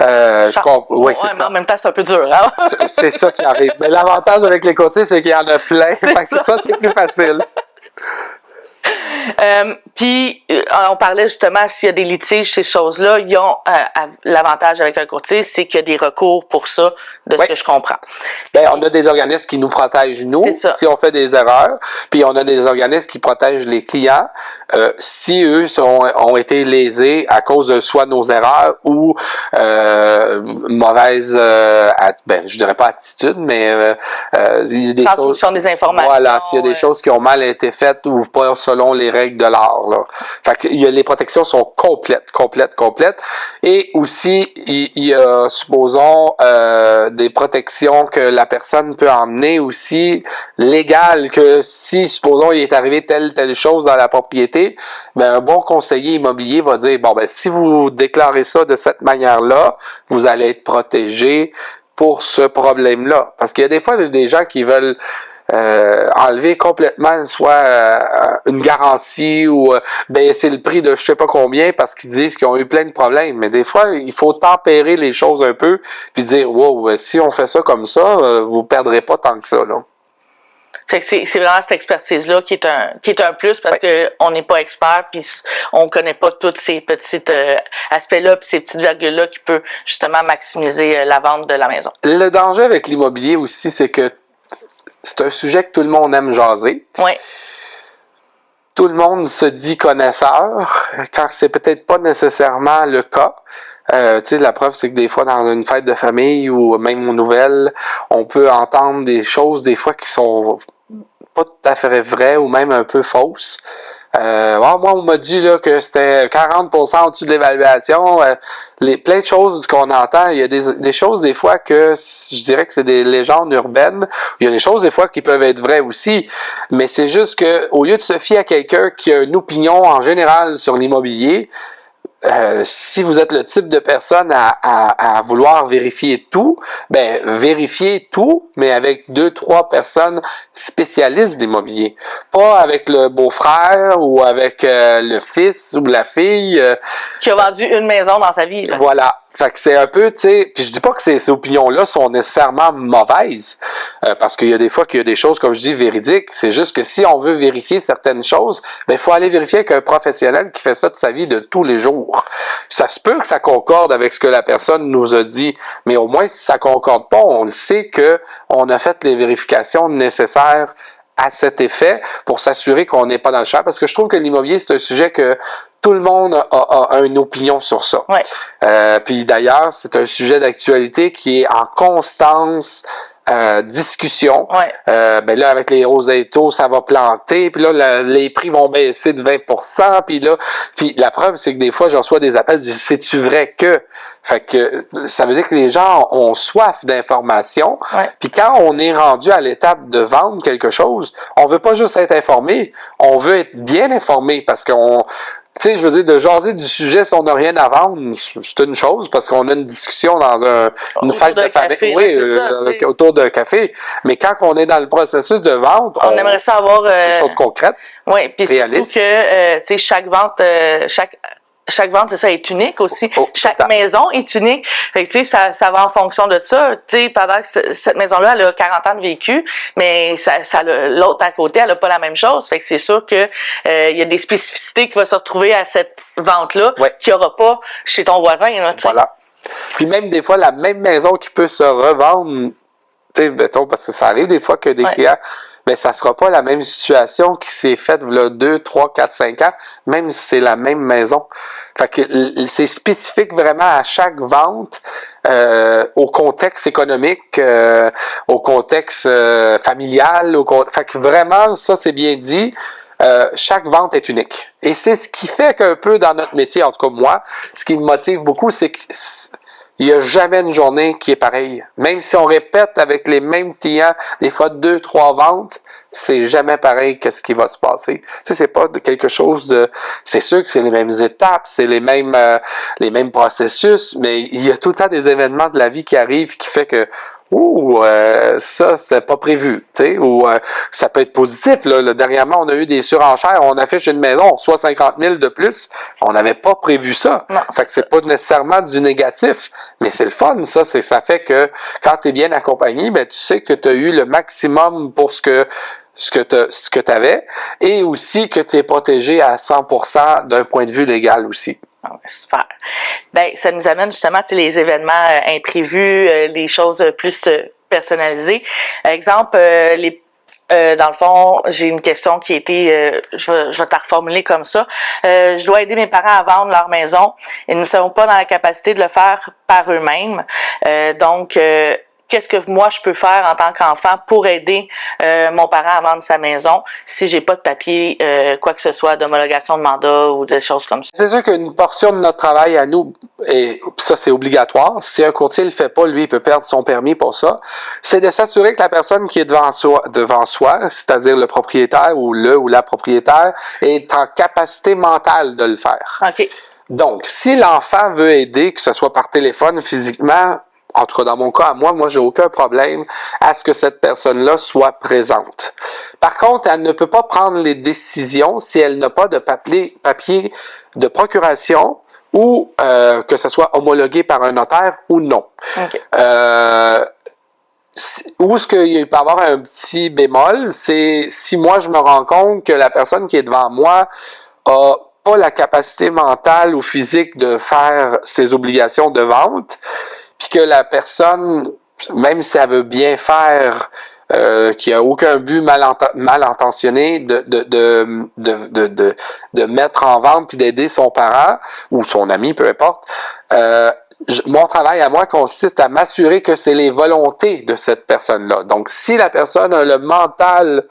Oui, c'est ça. Mais en même temps, c'est un peu dur, hein? C'est ça qui arrive. Mais l'avantage avec les courtiers, c'est qu'il y en a plein. Ça, c'est plus facile. Puis, on parlait justement, s'il y a des litiges, ces choses-là, ils ont l'avantage avec un courtier, c'est qu'il y a des recours pour ça, de ce que je comprends. Ben, on a des organismes qui nous protègent, nous, si on fait des erreurs. Puis, on a des organismes qui protègent les clients si eux ont été lésés à cause de soit nos erreurs ou mauvaise, je dirais pas attitude, mais il y a des transmission des informations. Voilà, s'il y a des choses qui ont mal été faites ou pas selon les règles de l'art, là. Fait que les protections sont complètes. Et aussi, il y a, supposons, des protections que la personne peut emmener aussi légales, que si, supposons, il est arrivé telle chose dans la propriété, ben, un bon conseiller immobilier va dire, bon, ben, si vous déclarez ça de cette manière-là, vous allez être protégé pour ce problème-là. Parce qu'il y a des fois des gens qui veulent enlever complètement soit une garantie ou baisser le prix de je sais pas combien parce qu'ils disent qu'ils ont eu plein de problèmes. Mais des fois, il faut tempérer les choses un peu puis dire wow, si on fait ça comme ça, vous perdrez pas tant que ça, là. Fait que c'est vraiment cette expertise-là qui est un plus parce que on n'est pas expert puis on connaît pas tous ces petits aspects-là puis ces petites virgules-là qui peut justement maximiser la vente de la maison. Le danger avec l'immobilier aussi, c'est que c'est un sujet que tout le monde aime jaser. Oui. Tout le monde se dit connaisseur, quand c'est peut-être pas nécessairement le cas. Tu sais, la preuve, c'est que des fois, dans une fête de famille ou même aux nouvelles, on peut entendre des choses, des fois, qui sont pas tout à fait vraies ou même un peu fausses. Moi, on m'a dit là que c'était 40% au-dessus de l'évaluation. Plein de choses qu'on entend. Il y a des choses des fois que je dirais que c'est des légendes urbaines. Il y a des choses des fois qui peuvent être vraies aussi. Mais c'est juste que au lieu de se fier à quelqu'un qui a une opinion en général sur l'immobilier, si vous êtes le type de personne à vouloir vérifier tout, ben vérifiez tout, mais avec 2-3 personnes spécialistes d'immobilier. Pas avec le beau-frère ou avec le fils ou la fille. Qui a vendu une maison dans sa vie. Là. Voilà. Fait que c'est un peu, tu sais, puis je dis pas que ces opinions-là sont nécessairement mauvaises, parce qu'il y a des fois qu'il y a des choses, comme je dis, véridiques. C'est juste que si on veut vérifier certaines choses, ben il faut aller vérifier avec un professionnel qui fait ça de sa vie de tous les jours. Ça se peut que ça concorde avec ce que la personne nous a dit, mais au moins si ça concorde pas, on le sait que on a fait les vérifications nécessaires à cet effet pour s'assurer qu'on n'est pas dans le champ, parce que je trouve que l'immobilier, c'est un sujet que tout le monde a une opinion sur ça. Ouais. Puis d'ailleurs, c'est un sujet d'actualité qui est en constance discussion. Ouais. Ben là, avec les hausses des taux, ça va planter. Puis là, les prix vont baisser de 20%. Puis la preuve, c'est que des fois, je reçois des appels du « c'est-tu vrai que ?» Fait que ça veut dire que les gens ont soif d'informations. Ouais. Puis quand on est rendu à l'étape de vendre quelque chose, on veut pas juste être informé, on veut être bien informé parce qu'on... Tu sais, je veux dire, de jaser du sujet si on n'a rien à vendre, c'est une chose, parce qu'on a une discussion dans une fête de famille. Café, oui, autour d'un café. Mais quand on est dans le processus de vente, on aimerait ça avoir des choses concrètes. Oui, puis surtout réalistes. que tu sais, chaque vente, c'est ça, est unique aussi. Chaque maison est unique. Fait que, tu sais, ça va en fonction de ça. Tu sais, pendant que cette maison-là, elle a 40 ans de vécu, mais l'autre à côté, elle a pas la même chose. Fait que c'est sûr que, il y a des spécificités qui vont se retrouver à cette vente-là, qu'il y aura pas chez ton voisin, là, tu sais. Voilà. Puis même des fois, la même maison qui peut se revendre, tu sais, mettons, parce que ça arrive des fois que des clients, mais ça sera pas la même situation qui s'est faite là 2, 3, 4, 5 ans, même si c'est la même maison. Fait que c'est spécifique vraiment à chaque vente, au contexte économique, au contexte familial, fait que vraiment, ça c'est bien dit. Chaque vente est unique. Et c'est ce qui fait qu'un peu dans notre métier, en tout cas moi, ce qui me motive beaucoup, c'est que il n'y a jamais une journée qui est pareille. Même si on répète avec les mêmes clients, des fois 2, 3 ventes, c'est jamais pareil qu'est-ce qui va se passer. Tu sais, c'est pas de quelque chose de... C'est sûr que c'est les mêmes étapes, c'est les mêmes processus, mais il y a tout le temps des événements de la vie qui arrivent qui fait que ça, c'est pas prévu, tu sais, ou ça peut être positif, là. Dernièrement, on a eu des surenchères, on affiche une maison, on reçoit 50 000 de plus, on n'avait pas prévu ça. Non, fait que c'est pas nécessairement du négatif, mais c'est le fun, ça fait que quand tu es bien accompagné, ben tu sais que tu as eu le maximum pour ce que tu avais, et aussi que tu es protégé à 100% d'un point de vue légal aussi. Super. Ben, ça nous amène justement, tu sais, les événements imprévus, les choses plus personnalisées. Exemple, dans le fond, j'ai une question qui a été, je vais te la reformuler comme ça. Je dois aider mes parents à vendre leur maison. Ils ne sont pas dans la capacité de le faire par eux-mêmes. Donc, qu'est-ce que moi je peux faire en tant qu'enfant pour aider mon parent à vendre sa maison si j'ai pas de papier, quoi que ce soit, d'homologation de mandat ou des choses comme ça. C'est sûr qu'une portion de notre travail à nous, et ça c'est obligatoire, si un courtier le fait pas, lui il peut perdre son permis pour ça, c'est de s'assurer que la personne qui est devant soi, c'est-à-dire le propriétaire ou le ou la propriétaire, est en capacité mentale de le faire. OK. Donc, si l'enfant veut aider, que ce soit par téléphone, physiquement, en tout cas dans mon cas, à moi, j'ai aucun problème à ce que cette personne-là soit présente. Par contre, elle ne peut pas prendre les décisions si elle n'a pas de papier de procuration ou que ce soit homologué par un notaire ou non. Okay. Où est-ce qu'il peut y avoir un petit bémol, c'est si moi je me rends compte que la personne qui est devant moi a pas la capacité mentale ou physique de faire ses obligations de vente, puis que la personne, même si elle veut bien faire, qui a aucun but mal intentionné de mettre en vente puis d'aider son parent ou son ami, peu importe, mon travail à moi consiste à m'assurer que c'est les volontés de cette personne-là. Donc, si la personne a le mental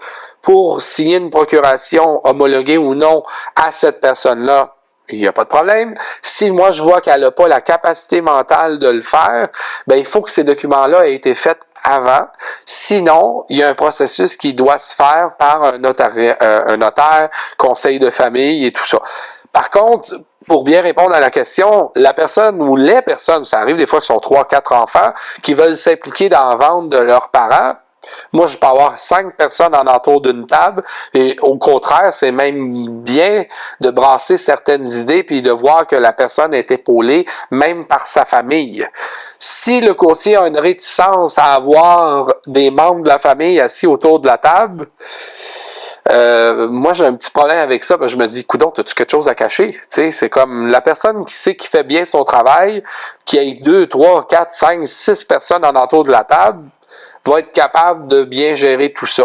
pour signer une procuration homologuée ou non à cette personne-là, il n'y a pas de problème. Si moi je vois qu'elle n'a pas la capacité mentale de le faire, ben il faut que ces documents-là aient été faits avant. Sinon, il y a un processus qui doit se faire par un notaire, conseil de famille et tout ça. Par contre, pour bien répondre à la question, la personne ou les personnes, ça arrive des fois qu'ils sont 3-4 enfants, qui veulent s'impliquer dans la vente de leurs parents. Moi, je peux avoir 5 personnes en entour d'une table et au contraire, c'est même bien de brasser certaines idées puis de voir que la personne est épaulée même par sa famille. Si le courtier a une réticence à avoir des membres de la famille assis autour de la table, moi j'ai un petit problème avec ça, parce que je me dis, coudonc, t'as-tu quelque chose à cacher? Tu sais, c'est comme la personne qui sait qui fait bien son travail, qui ait 2, 3, 4, 5, 6 personnes en entour de la table, va être capable de bien gérer tout ça.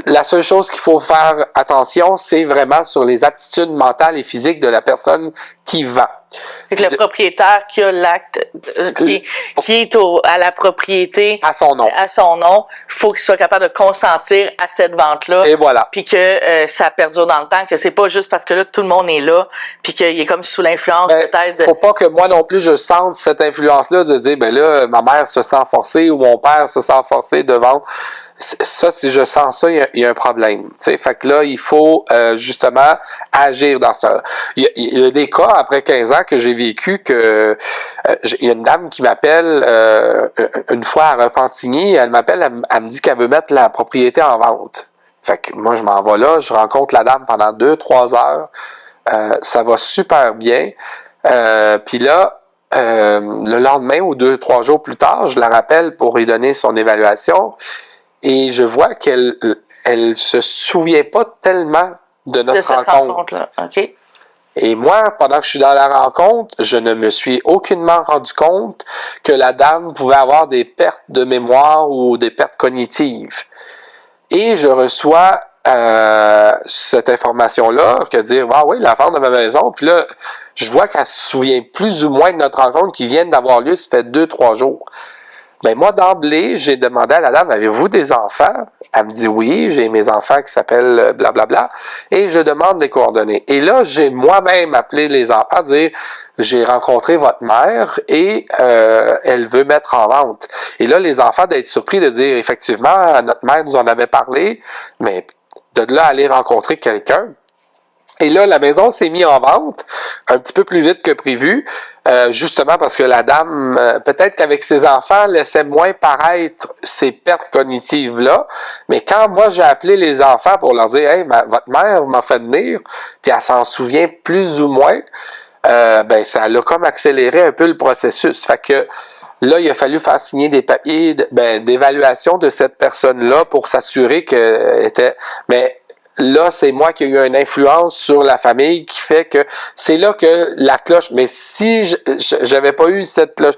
La seule chose qu'il faut faire attention, c'est vraiment sur les aptitudes mentales et physiques de la personne qui vend. C'est que le propriétaire qui a l'acte, qui est à la propriété, à son nom, il faut qu'il soit capable de consentir à cette vente-là. Et voilà. Puis que ça perdure dans le temps, que c'est pas juste parce que là tout le monde est là, puis qu'il est comme sous l'influence peut-être. Faut pas que moi non plus je sente cette influence-là de dire ben là ma mère se sent forcée ou mon père se sent forcé de vendre. Ça, si je sens ça, il y a un problème. T'sais. Fait que là, il faut justement agir dans ça. Il y a des cas après 15 ans que j'ai vécu que il y a une dame qui m'appelle une fois à Repentigny, elle m'appelle, elle me dit qu'elle veut mettre la propriété en vente. Fait que moi, je m'en vais là, je rencontre la dame pendant 2-3 heures. Ça va super bien. Puis là, le lendemain ou 2-3 jours plus tard, je la rappelle pour lui donner son évaluation. Et je vois qu'elle se souvient pas tellement de notre rencontre. Okay. Et moi, pendant que je suis dans la rencontre, je ne me suis aucunement rendu compte que la dame pouvait avoir des pertes de mémoire ou des pertes cognitives. Et je reçois cette information-là, que dire « Ah oui, la vente de ma maison », puis là, je vois qu'elle se souvient plus ou moins de notre rencontre qui vient d'avoir lieu, ça fait 2-3 jours. Ben moi, d'emblée, j'ai demandé à la dame, avez-vous des enfants? Elle me dit oui, j'ai mes enfants qui s'appellent blablabla. Et je demande les coordonnées. Et là, j'ai moi-même appelé les enfants, dire, j'ai rencontré votre mère et elle veut mettre en vente. Et là, les enfants d'être surpris de dire, effectivement, notre mère nous en avait parlé, mais de là aller rencontrer quelqu'un. Et là, la maison s'est mise en vente un petit peu plus vite que prévu, justement parce que la dame, peut-être qu'avec ses enfants, laissait moins paraître ces pertes cognitives-là. Mais quand moi, j'ai appelé les enfants pour leur dire « Hey, votre mère m'a fait venir », puis elle s'en souvient plus ou moins, ben ça l'a comme accéléré un peu le processus. Fait que là, il a fallu faire signer des papiers d'évaluation de cette personne-là pour s'assurer qu'elle était... Mais là, c'est moi qui ai eu une influence sur la famille qui fait que c'est là que la cloche, mais si j'avais pas eu cette cloche,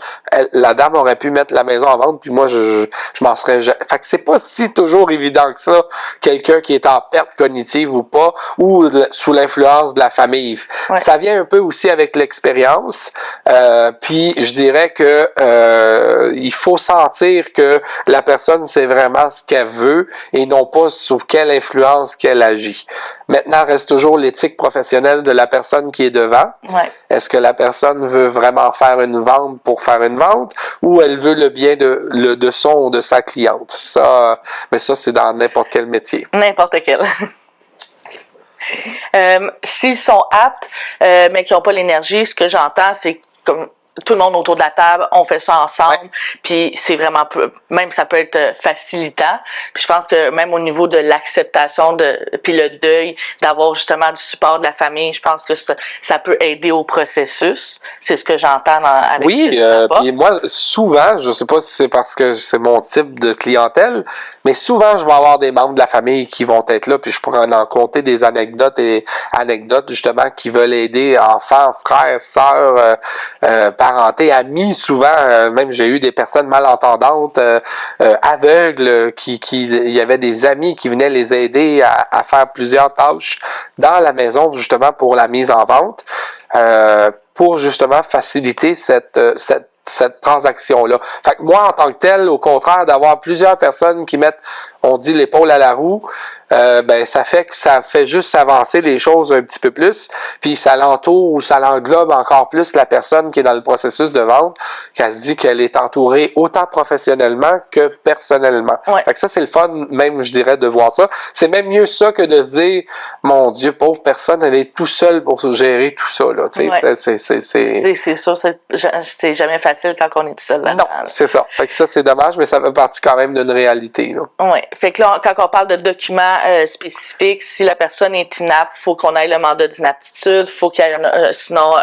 la dame aurait pu mettre la maison en vente, puis moi, je m'en serais... Fait que c'est pas si toujours évident que ça, quelqu'un qui est en perte cognitive ou pas, ou sous l'influence de la famille. Ouais. Ça vient un peu aussi avec l'expérience, puis je dirais que il faut sentir que la personne sait vraiment ce qu'elle veut et non pas sous quelle influence qu'elle agit. Maintenant, reste toujours l'éthique professionnelle de la personne qui est devant. Ouais. Est-ce que la personne veut vraiment faire une vente pour faire une vente ou elle veut le bien de son ou de sa cliente? Ça, mais ça, c'est dans n'importe quel métier. N'importe quel. S'ils sont aptes, mais qui n'ont pas l'énergie, ce que j'entends, c'est comme tout le monde autour de la table, on fait ça ensemble, puis c'est vraiment même ça peut être facilitant. Puis je pense que même au niveau de l'acceptation puis le deuil, d'avoir justement du support de la famille, je pense que ça peut aider au processus. C'est ce que j'entends avec oui, puis moi souvent, je sais pas si c'est parce que c'est mon type de clientèle, mais souvent je vais avoir des membres de la famille qui vont être là, puis je pourrais en compter des anecdotes justement qui veulent aider enfants, frères, sœurs, parenté, amis, souvent, même j'ai eu des personnes malentendantes, aveugles, il y avait des amis qui venaient les aider à faire plusieurs tâches dans la maison, justement, pour la mise en vente, pour justement faciliter cette transaction-là. Fait que moi, en tant que tel, au contraire, d'avoir plusieurs personnes qui mettent, on dit, l'épaule à la roue, ben ça fait juste avancer les choses un petit peu plus, puis ça l'entoure ou ça l'englobe encore plus la personne qui est dans le processus de vente, qu'elle se dit qu'elle est entourée autant professionnellement que personnellement. Ouais. Fait que ça, c'est le fun, même, je dirais, de voir ça. C'est même mieux ça que de se dire, mon Dieu, pauvre personne, elle est tout seule pour gérer tout ça, là. Tu sais, c'est sûr, c'est jamais facile quand on est tout seul là-dedans. Non, c'est ça. Fait que ça, c'est dommage, mais ça fait partie quand même d'une réalité, là. Oui. Fait que là, quand on parle de documents spécifiques, si la personne est inapte, faut qu'on ait le mandat d'inaptitude, faut qu'il y ait sinon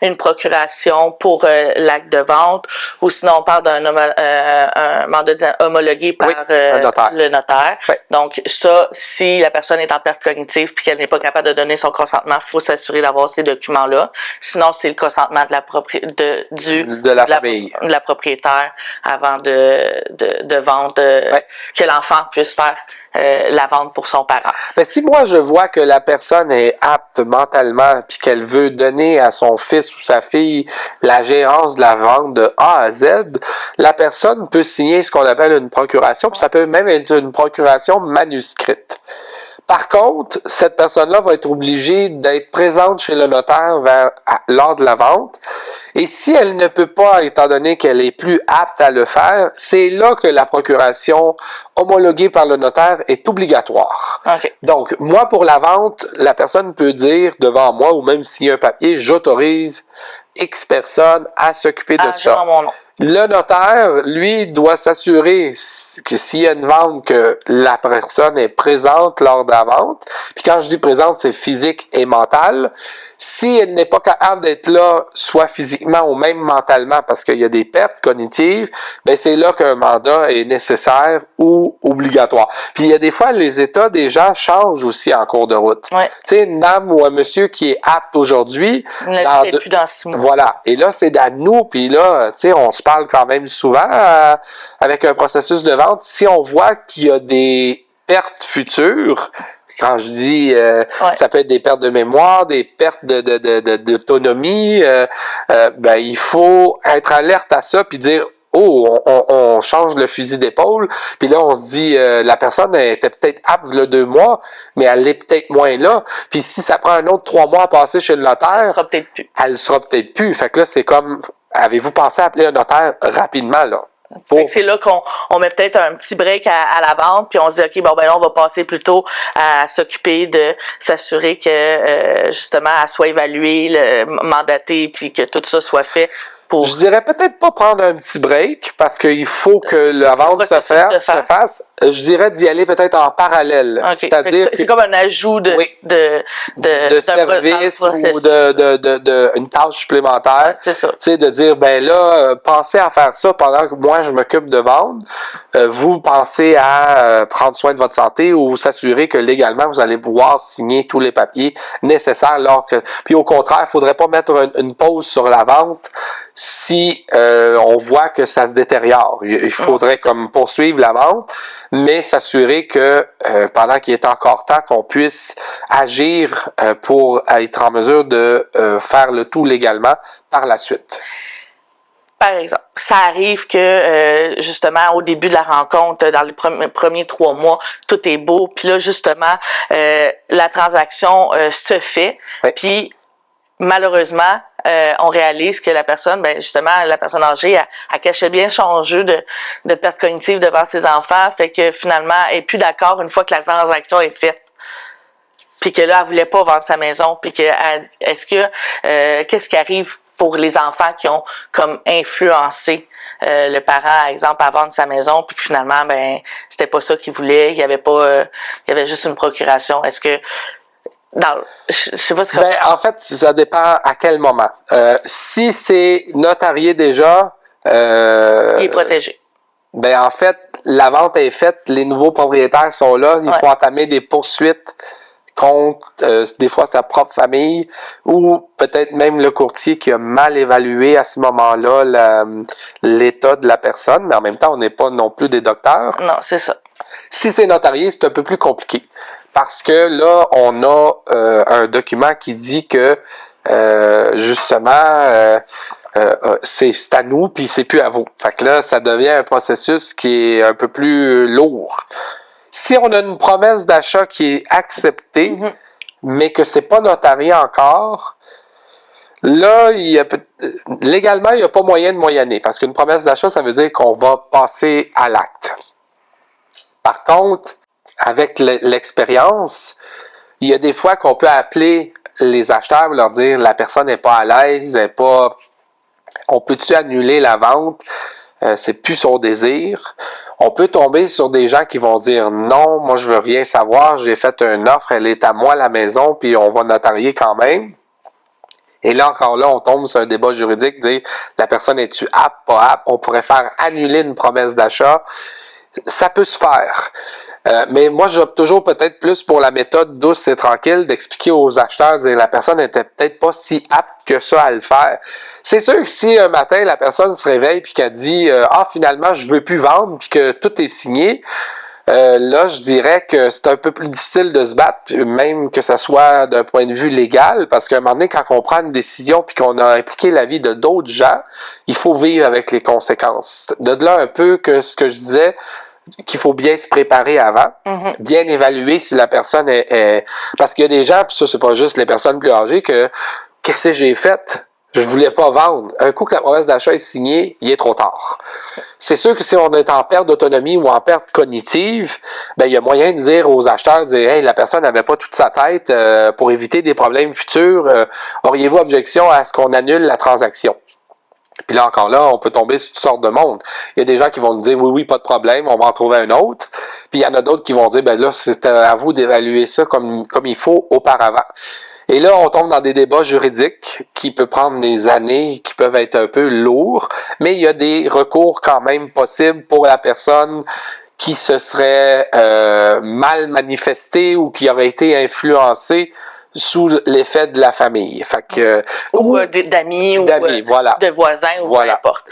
une procuration pour l'acte de vente, ou sinon on parle d'un un mandat homologué par le notaire. Oui. Donc ça, si la personne est en perte cognitive puis qu'elle n'est pas capable de donner son consentement, faut s'assurer d'avoir ces documents-là. Sinon, c'est le consentement de la famille, de la propriétaire avant de vendre, que l'enfant puisse faire la vente pour son parent. Mais si moi je vois que la personne est apte mentalement puis qu'elle veut donner à son fils ou sa fille la gérance de la vente de A à Z, la personne peut signer ce qu'on appelle une procuration, puis ça peut même être une procuration manuscrite. Par contre, cette personne-là va être obligée d'être présente chez le notaire lors de la vente. Et si elle ne peut pas, étant donné qu'elle est plus apte à le faire, c'est là que la procuration homologuée par le notaire est obligatoire. Okay. Donc, moi, pour la vente, la personne peut dire devant moi, ou même signer un papier, j'autorise X personnes à s'occuper de ça. Mon nom. Le notaire, lui, doit s'assurer que s'il y a une vente, que la personne est présente lors de la vente. Puis quand je dis présente, c'est physique et mental. Si elle n'est pas capable d'être là, soit physiquement ou même mentalement, parce qu'il y a des pertes cognitives, ben c'est là qu'un mandat est nécessaire ou obligatoire. Puis il y a des fois, les états des gens changent aussi en cours de route. Ouais. Tu sais, une dame ou un monsieur qui est apte aujourd'hui, plus dans 6 mois. Voilà. Et là, c'est à nous, puis là, tu sais, on se parle quand même souvent avec un processus de vente. Si on voit qu'il y a des pertes futures, quand je dis, ça peut être des pertes de mémoire, des pertes d'autonomie, ben il faut être alerte à ça puis dire, on change le fusil d'épaule, puis là on se dit, la personne était peut-être apte il y a 2 mois, mais elle l'est peut-être moins là. Puis si ça prend un autre 3 mois à passer chez le notaire, elle sera peut-être plus. Fait que là c'est comme, avez-vous pensé à appeler un notaire rapidement là? C'est là qu'on met peut-être un petit break à la vente, puis on se dit, OK, bon, ben là, on va passer plutôt à s'occuper de s'assurer que, justement, elle soit évaluée, mandatée, puis que tout ça soit fait. Je dirais peut-être pas prendre un petit break, parce qu'il faut que la vente se fasse. Je dirais d'y aller peut-être en parallèle. Okay. C'est-à-dire c'est comme un ajout de service ou une tâche supplémentaire. Ouais, c'est ça. Tu sais, de dire, ben là, pensez à faire ça pendant que moi, je m'occupe de vendre. Vous pensez à prendre soin de votre santé ou s'assurer que légalement, vous allez pouvoir signer tous les papiers nécessaires. Puis au contraire, il faudrait pas mettre une pause sur la vente si on voit que ça se détériore. Il faudrait comme poursuivre la vente, mais s'assurer que pendant qu'il est encore temps, qu'on puisse agir pour être en mesure de faire le tout légalement par la suite. Par exemple, ça arrive que justement au début de la rencontre, dans les premiers 3 mois, tout est beau, puis là justement la transaction se fait, oui. Puis malheureusement on réalise que la personne, ben justement la personne âgée, elle cachait bien son jeu de perte cognitive devant ses enfants, fait que finalement elle est plus d'accord une fois que la transaction est faite. Puis que là elle voulait pas vendre sa maison, puis que qu'est-ce qui arrive pour les enfants qui ont comme influencé le parent, exemple, à vendre sa maison, puis que finalement, ben, c'était pas ça qu'il voulait, il y avait juste une procuration. Est-ce que je sais pas ce que... Ben, en fait, ça dépend à quel moment. Si c'est notarié déjà, il est protégé. Ben, en fait, la vente est faite, les nouveaux propriétaires sont là, il faut entamer des poursuites contre des fois sa propre famille ou peut-être même le courtier qui a mal évalué à ce moment-là l'état de la personne, mais en même temps, on n'est pas non plus des docteurs. Non, c'est ça. Si c'est notarié, c'est un peu plus compliqué parce que là, on a un document qui dit que justement c'est à nous puis c'est plus à vous. Fait que là, ça devient un processus qui est un peu plus lourd. Si on a une promesse d'achat qui est acceptée, mais que c'est pas notarié encore, là, légalement, il n'y a pas moyen de moyenner, parce qu'une promesse d'achat, ça veut dire qu'on va passer à l'acte. Par contre, avec l'expérience, il y a des fois qu'on peut appeler les acheteurs et leur dire la personne n'est pas à l'aise, on peut-tu annuler la vente? C'est plus son désir. On peut tomber sur des gens qui vont dire non, moi je veux rien savoir, j'ai fait une offre, elle est à moi la maison, puis on va notarier quand même. Et là encore là, on tombe sur un débat juridique, dire la personne est-tu apte, pas apte, on pourrait faire annuler une promesse d'achat. Ça peut se faire. Mais moi, j'opte toujours peut-être plus pour la méthode douce et tranquille d'expliquer aux acheteurs, dire la personne n'était peut-être pas si apte que ça à le faire. C'est sûr que si un matin, la personne se réveille puis qu'elle dit finalement, je veux plus vendre puis que tout est signé, là, je dirais que c'est un peu plus difficile de se battre, même que ça soit d'un point de vue légal, parce qu'à un moment donné, quand on prend une décision puis qu'on a impliqué la vie de d'autres gens, il faut vivre avec les conséquences. De là un peu que ce que je disais, qu'il faut bien se préparer avant, bien évaluer si la personne est... Parce qu'il y a des gens, puis ça, c'est pas juste les personnes plus âgées, qu'est-ce que j'ai fait? Je voulais pas vendre. Un coup que la promesse d'achat est signée, il est trop tard. C'est sûr que si on est en perte d'autonomie ou en perte cognitive, ben il y a moyen de dire aux acheteurs, hey, la personne n'avait pas toute sa tête pour éviter des problèmes futurs. Auriez-vous objection à ce qu'on annule la transaction? Puis là, encore là, on peut tomber sur toutes sortes de monde. Il y a des gens qui vont nous dire, oui, pas de problème, on va en trouver un autre. Puis il y en a d'autres qui vont dire, ben là, c'est à vous d'évaluer ça comme il faut auparavant. Et là, on tombe dans des débats juridiques qui peuvent prendre des années, qui peuvent être un peu lourds, mais il y a des recours quand même possibles pour la personne qui se serait mal manifestée ou qui aurait été influencée sous l'effet de la famille. Fait que, ou d'amis, ou voilà. de voisins, ou peu importe.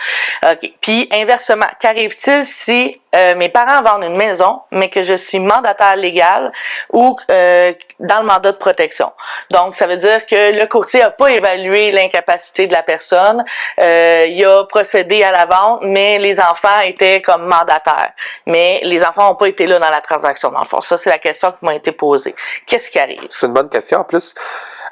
OK. Puis, inversement, qu'arrive-t-il si mes parents vendent une maison, mais que je suis mandataire légal ou dans le mandat de protection? Donc, ça veut dire que le courtier n'a pas évalué l'incapacité de la personne, il a procédé à la vente, mais les enfants étaient comme mandataires. Mais les enfants n'ont pas été là dans la transaction, dans le fond. Ça, c'est la question qui m'a été posée. Qu'est-ce qui arrive? C'est une bonne question, en plus.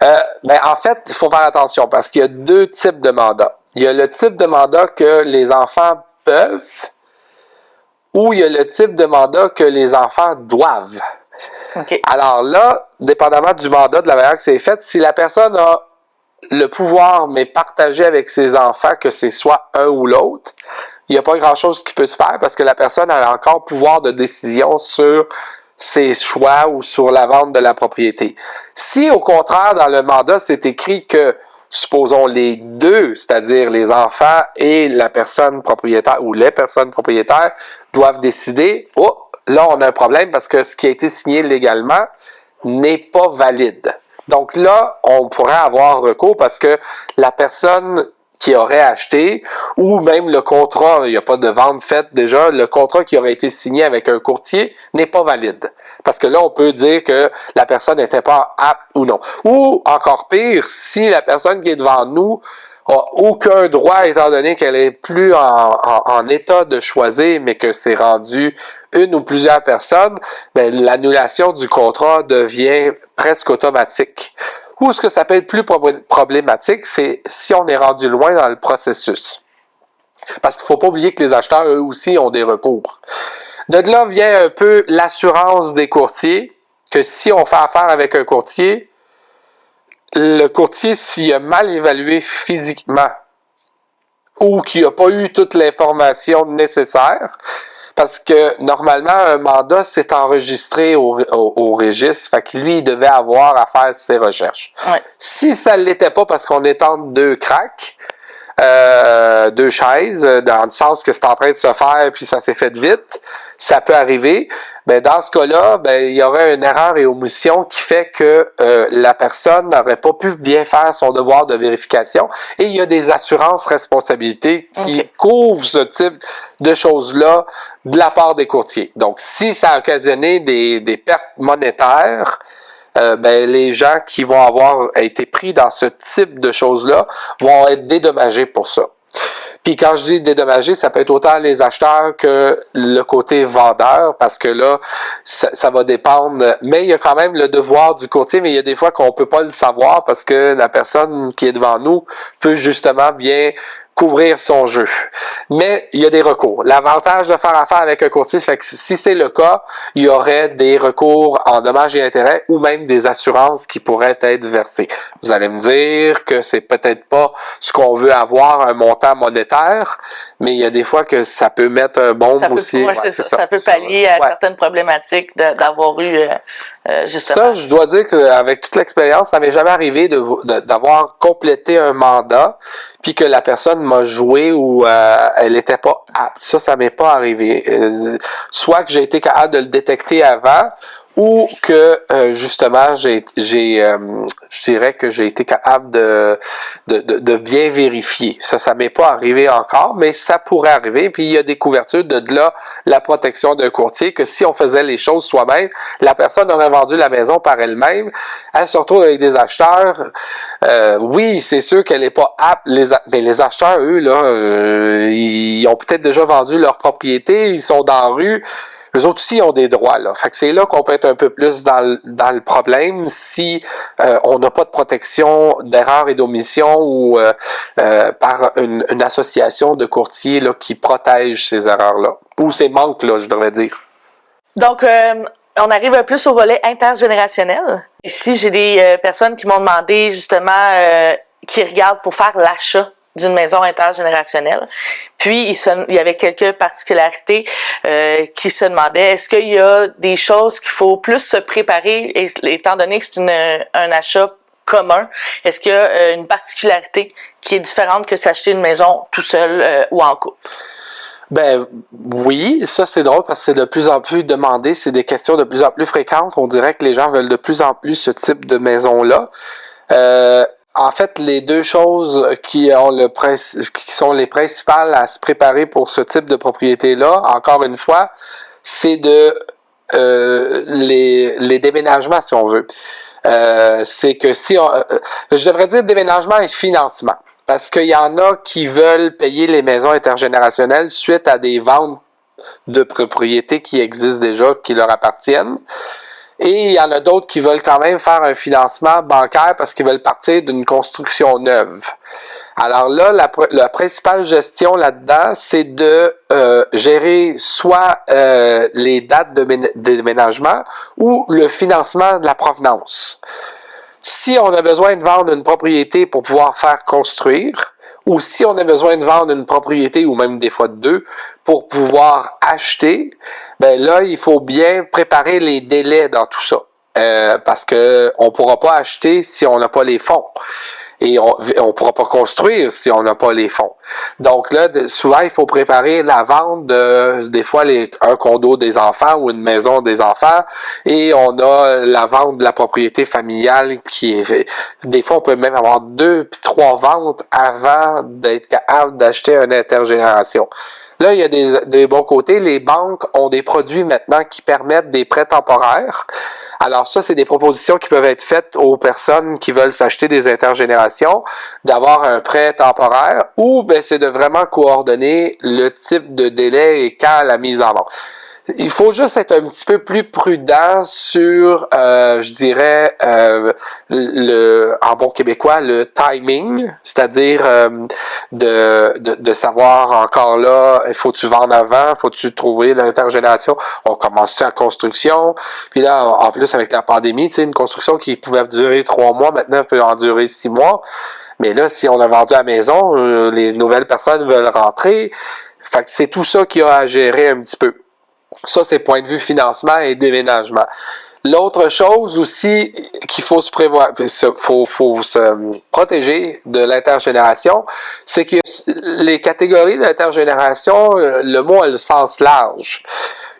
Ben, en fait, il faut faire attention parce qu'il y a 2 types de mandats. Il y a le type de mandat que les enfants peuvent ou il y a le type de mandat que les enfants doivent. Okay. Alors là, dépendamment du mandat, de la manière que c'est fait, si la personne a le pouvoir, mais partagé avec ses enfants, que c'est soit un ou l'autre, il n'y a pas grand-chose qui peut se faire parce que la personne a encore pouvoir de décision sur ses choix ou sur la vente de la propriété. Si, au contraire, dans le mandat, c'est écrit que, supposons les deux, c'est-à-dire les enfants et la personne propriétaire ou les personnes propriétaires doivent décider, oh, là, on a un problème parce que ce qui a été signé légalement n'est pas valide. Donc là, on pourrait avoir recours parce que la personne qui aurait acheté, ou même le contrat, il n'y a pas de vente faite déjà, le contrat qui aurait été signé avec un courtier n'est pas valide. Parce que là, on peut dire que la personne n'était pas apte ou non. Ou, encore pire, si la personne qui est devant nous a aucun droit, étant donné qu'elle est plus en état de choisir, mais que c'est rendu une ou plusieurs personnes, ben, l'annulation du contrat devient presque automatique. Ou ce que ça peut être plus problématique, c'est si on est rendu loin dans le processus. Parce qu'il faut pas oublier que les acheteurs, eux aussi, ont des recours. De là vient un peu l'assurance des courtiers, que si on fait affaire avec un courtier, le courtier, s'il a mal évalué physiquement, ou qu'il n'a pas eu toute l'information nécessaire, parce que normalement, un mandat, c'est enregistré au registre, fait que lui, il devait avoir à faire ses recherches. Ouais. Si ça ne l'était pas parce qu'on est entre deux cracks, deux chaises, dans le sens que c'est en train de se faire puis ça s'est fait vite, ça peut arriver. Ben dans ce cas-là, ben il y aurait une erreur et omission qui fait que la personne n'aurait pas pu bien faire son devoir de vérification et il y a des assurances responsabilités qui couvrent ce type de choses-là de la part des courtiers. Donc si ça a occasionné des pertes monétaires, ben les gens qui vont avoir été pris dans ce type de choses-là vont être dédommagés pour ça. Puis quand je dis dédommagés, ça peut être autant les acheteurs que le côté vendeur, parce que là, ça va dépendre. Mais il y a quand même le devoir du courtier, mais il y a des fois qu'on peut pas le savoir parce que la personne qui est devant nous peut justement bien couvrir son jeu. Mais il y a des recours. L'avantage de faire affaire avec un courtier, c'est que si c'est le cas, il y aurait des recours en dommages et intérêts ou même des assurances qui pourraient être versées. Vous allez me dire que c'est peut-être pas ce qu'on veut avoir, un montant monétaire, mais il y a des fois que ça peut mettre un bombe aussi. Ouais, c'est ça. Ça peut pallier à certaines problématiques d'avoir eu justement. Ça, je dois dire qu'avec toute l'expérience, ça m'est jamais arrivé d'avoir complété un mandat puis que la personne m'a joué ou elle était pas apte. Ça m'est pas arrivé. Soit que j'ai été capable de le détecter avant, ou que justement je dirais que j'ai été capable de bien vérifier. Ça m'est pas arrivé encore, mais ça pourrait arriver. Puis il y a des couvertures de là la protection d'un courtier que si on faisait les choses soi-même, la personne aurait vendu la maison par elle-même. Elle se retrouve avec des acheteurs. Oui, c'est sûr qu'elle est pas apte. Mais les acheteurs, eux là, ils ont peut-être déjà vendu leur propriété, ils sont dans la rue. Eux autres aussi ont des droits, là. Fait que c'est là qu'on peut être un peu plus dans le problème si on n'a pas de protection d'erreurs et d'omissions ou par une association de courtiers là, qui protège ces erreurs-là. Ou ces manques-là, je devrais dire. Donc, on arrive un peu au volet intergénérationnel. Ici, j'ai des personnes qui m'ont demandé justement qui regardent pour faire l'achat d'une maison intergénérationnelle. Puis, il y avait quelques particularités qui se demandaient, est-ce qu'il y a des choses qu'il faut plus se préparer, étant donné que c'est un achat commun, est-ce qu'il y a une particularité qui est différente que s'acheter une maison tout seul ou en couple? Ben oui, ça c'est drôle parce que c'est de plus en plus demandé, c'est des questions de plus en plus fréquentes. On dirait que les gens veulent de plus en plus ce type de maison-là. En fait, les deux choses qui sont les principales à se préparer pour ce type de propriété-là, encore une fois, c'est les déménagements, si on veut. C'est que je devrais dire déménagement et financement. Parce qu'il y en a qui veulent payer les maisons intergénérationnelles suite à des ventes de propriétés qui existent déjà, qui leur appartiennent. Et il y en a d'autres qui veulent quand même faire un financement bancaire parce qu'ils veulent partir d'une construction neuve. Alors là, la principale gestion là-dedans, c'est de gérer soit les dates de déménagement ou le financement de la provenance. Si on a besoin de vendre une propriété pour pouvoir faire construire, ou si on a besoin de vendre une propriété ou même des fois deux pour pouvoir acheter, ben là, il faut bien préparer les délais dans tout ça. Parce que on pourra pas acheter si on n'a pas les fonds. Et on pourra pas construire si on n'a pas les fonds. Donc là, souvent, il faut préparer la vente de, des fois, un condo des enfants ou une maison des enfants. Et on a la vente de la propriété familiale qui est, des fois, on peut même avoir 2 puis 3 ventes avant d'être capable d'acheter une intergénération. Là, il y a des bons côtés. Les banques ont des produits maintenant qui permettent des prêts temporaires. Alors ça, c'est des propositions qui peuvent être faites aux personnes qui veulent s'acheter des intergénérations, d'avoir un prêt temporaire, ou ben c'est de vraiment coordonner le type de délai et quand la mise en vente. Il faut juste être un petit peu plus prudent sur, je dirais, en bon québécois, le timing, c'est-à-dire de savoir encore là, faut-tu vendre avant, faut-tu trouver l'intergénération, on commence-tu en construction, puis là, en plus avec la pandémie, tu sais, une construction qui pouvait durer 3 mois, maintenant peut en durer 6 mois, mais là, si on a vendu à la maison, les nouvelles personnes veulent rentrer, fait que c'est tout ça qu'il y a à gérer un petit peu. Ça, c'est point de vue financement et déménagement. L'autre chose aussi qu'il faut se prévoir, faut se protéger de l'intergénération, c'est que les catégories d'intergénération, le mot a le sens large.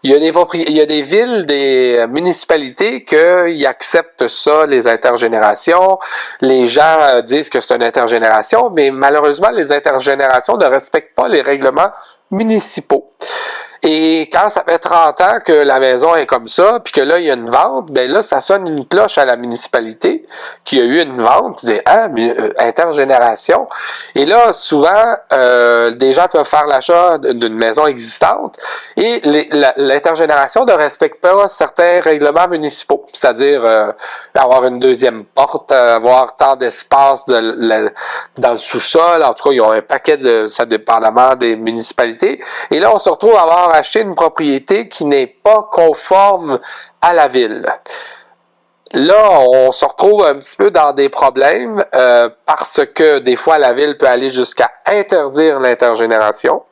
Il y a des villes, des municipalités qui acceptent ça, les intergénérations. Les gens disent que c'est une intergénération, mais malheureusement, les intergénérations ne respectent pas les règlements municipaux. Et quand ça fait 30 ans que la maison est comme ça, puis que là, il y a une vente, ben là, ça sonne une cloche à la municipalité qu'il y a eu une vente, tu dis, intergénération. Et là, souvent, des gens peuvent faire l'achat d'une maison existante et l'intergénération ne respecte pas certains règlements municipaux. C'est-à-dire avoir une deuxième porte, avoir tant d'espace dans le sous-sol. En tout cas, ils ont un paquet ça dépendamment des municipalités. Et là, on se retrouve à avoir acheté une propriété qui n'est pas conforme à la ville. Là, on se retrouve un petit peu dans des problèmes parce que des fois, la ville peut aller jusqu'à interdire l'intergénération,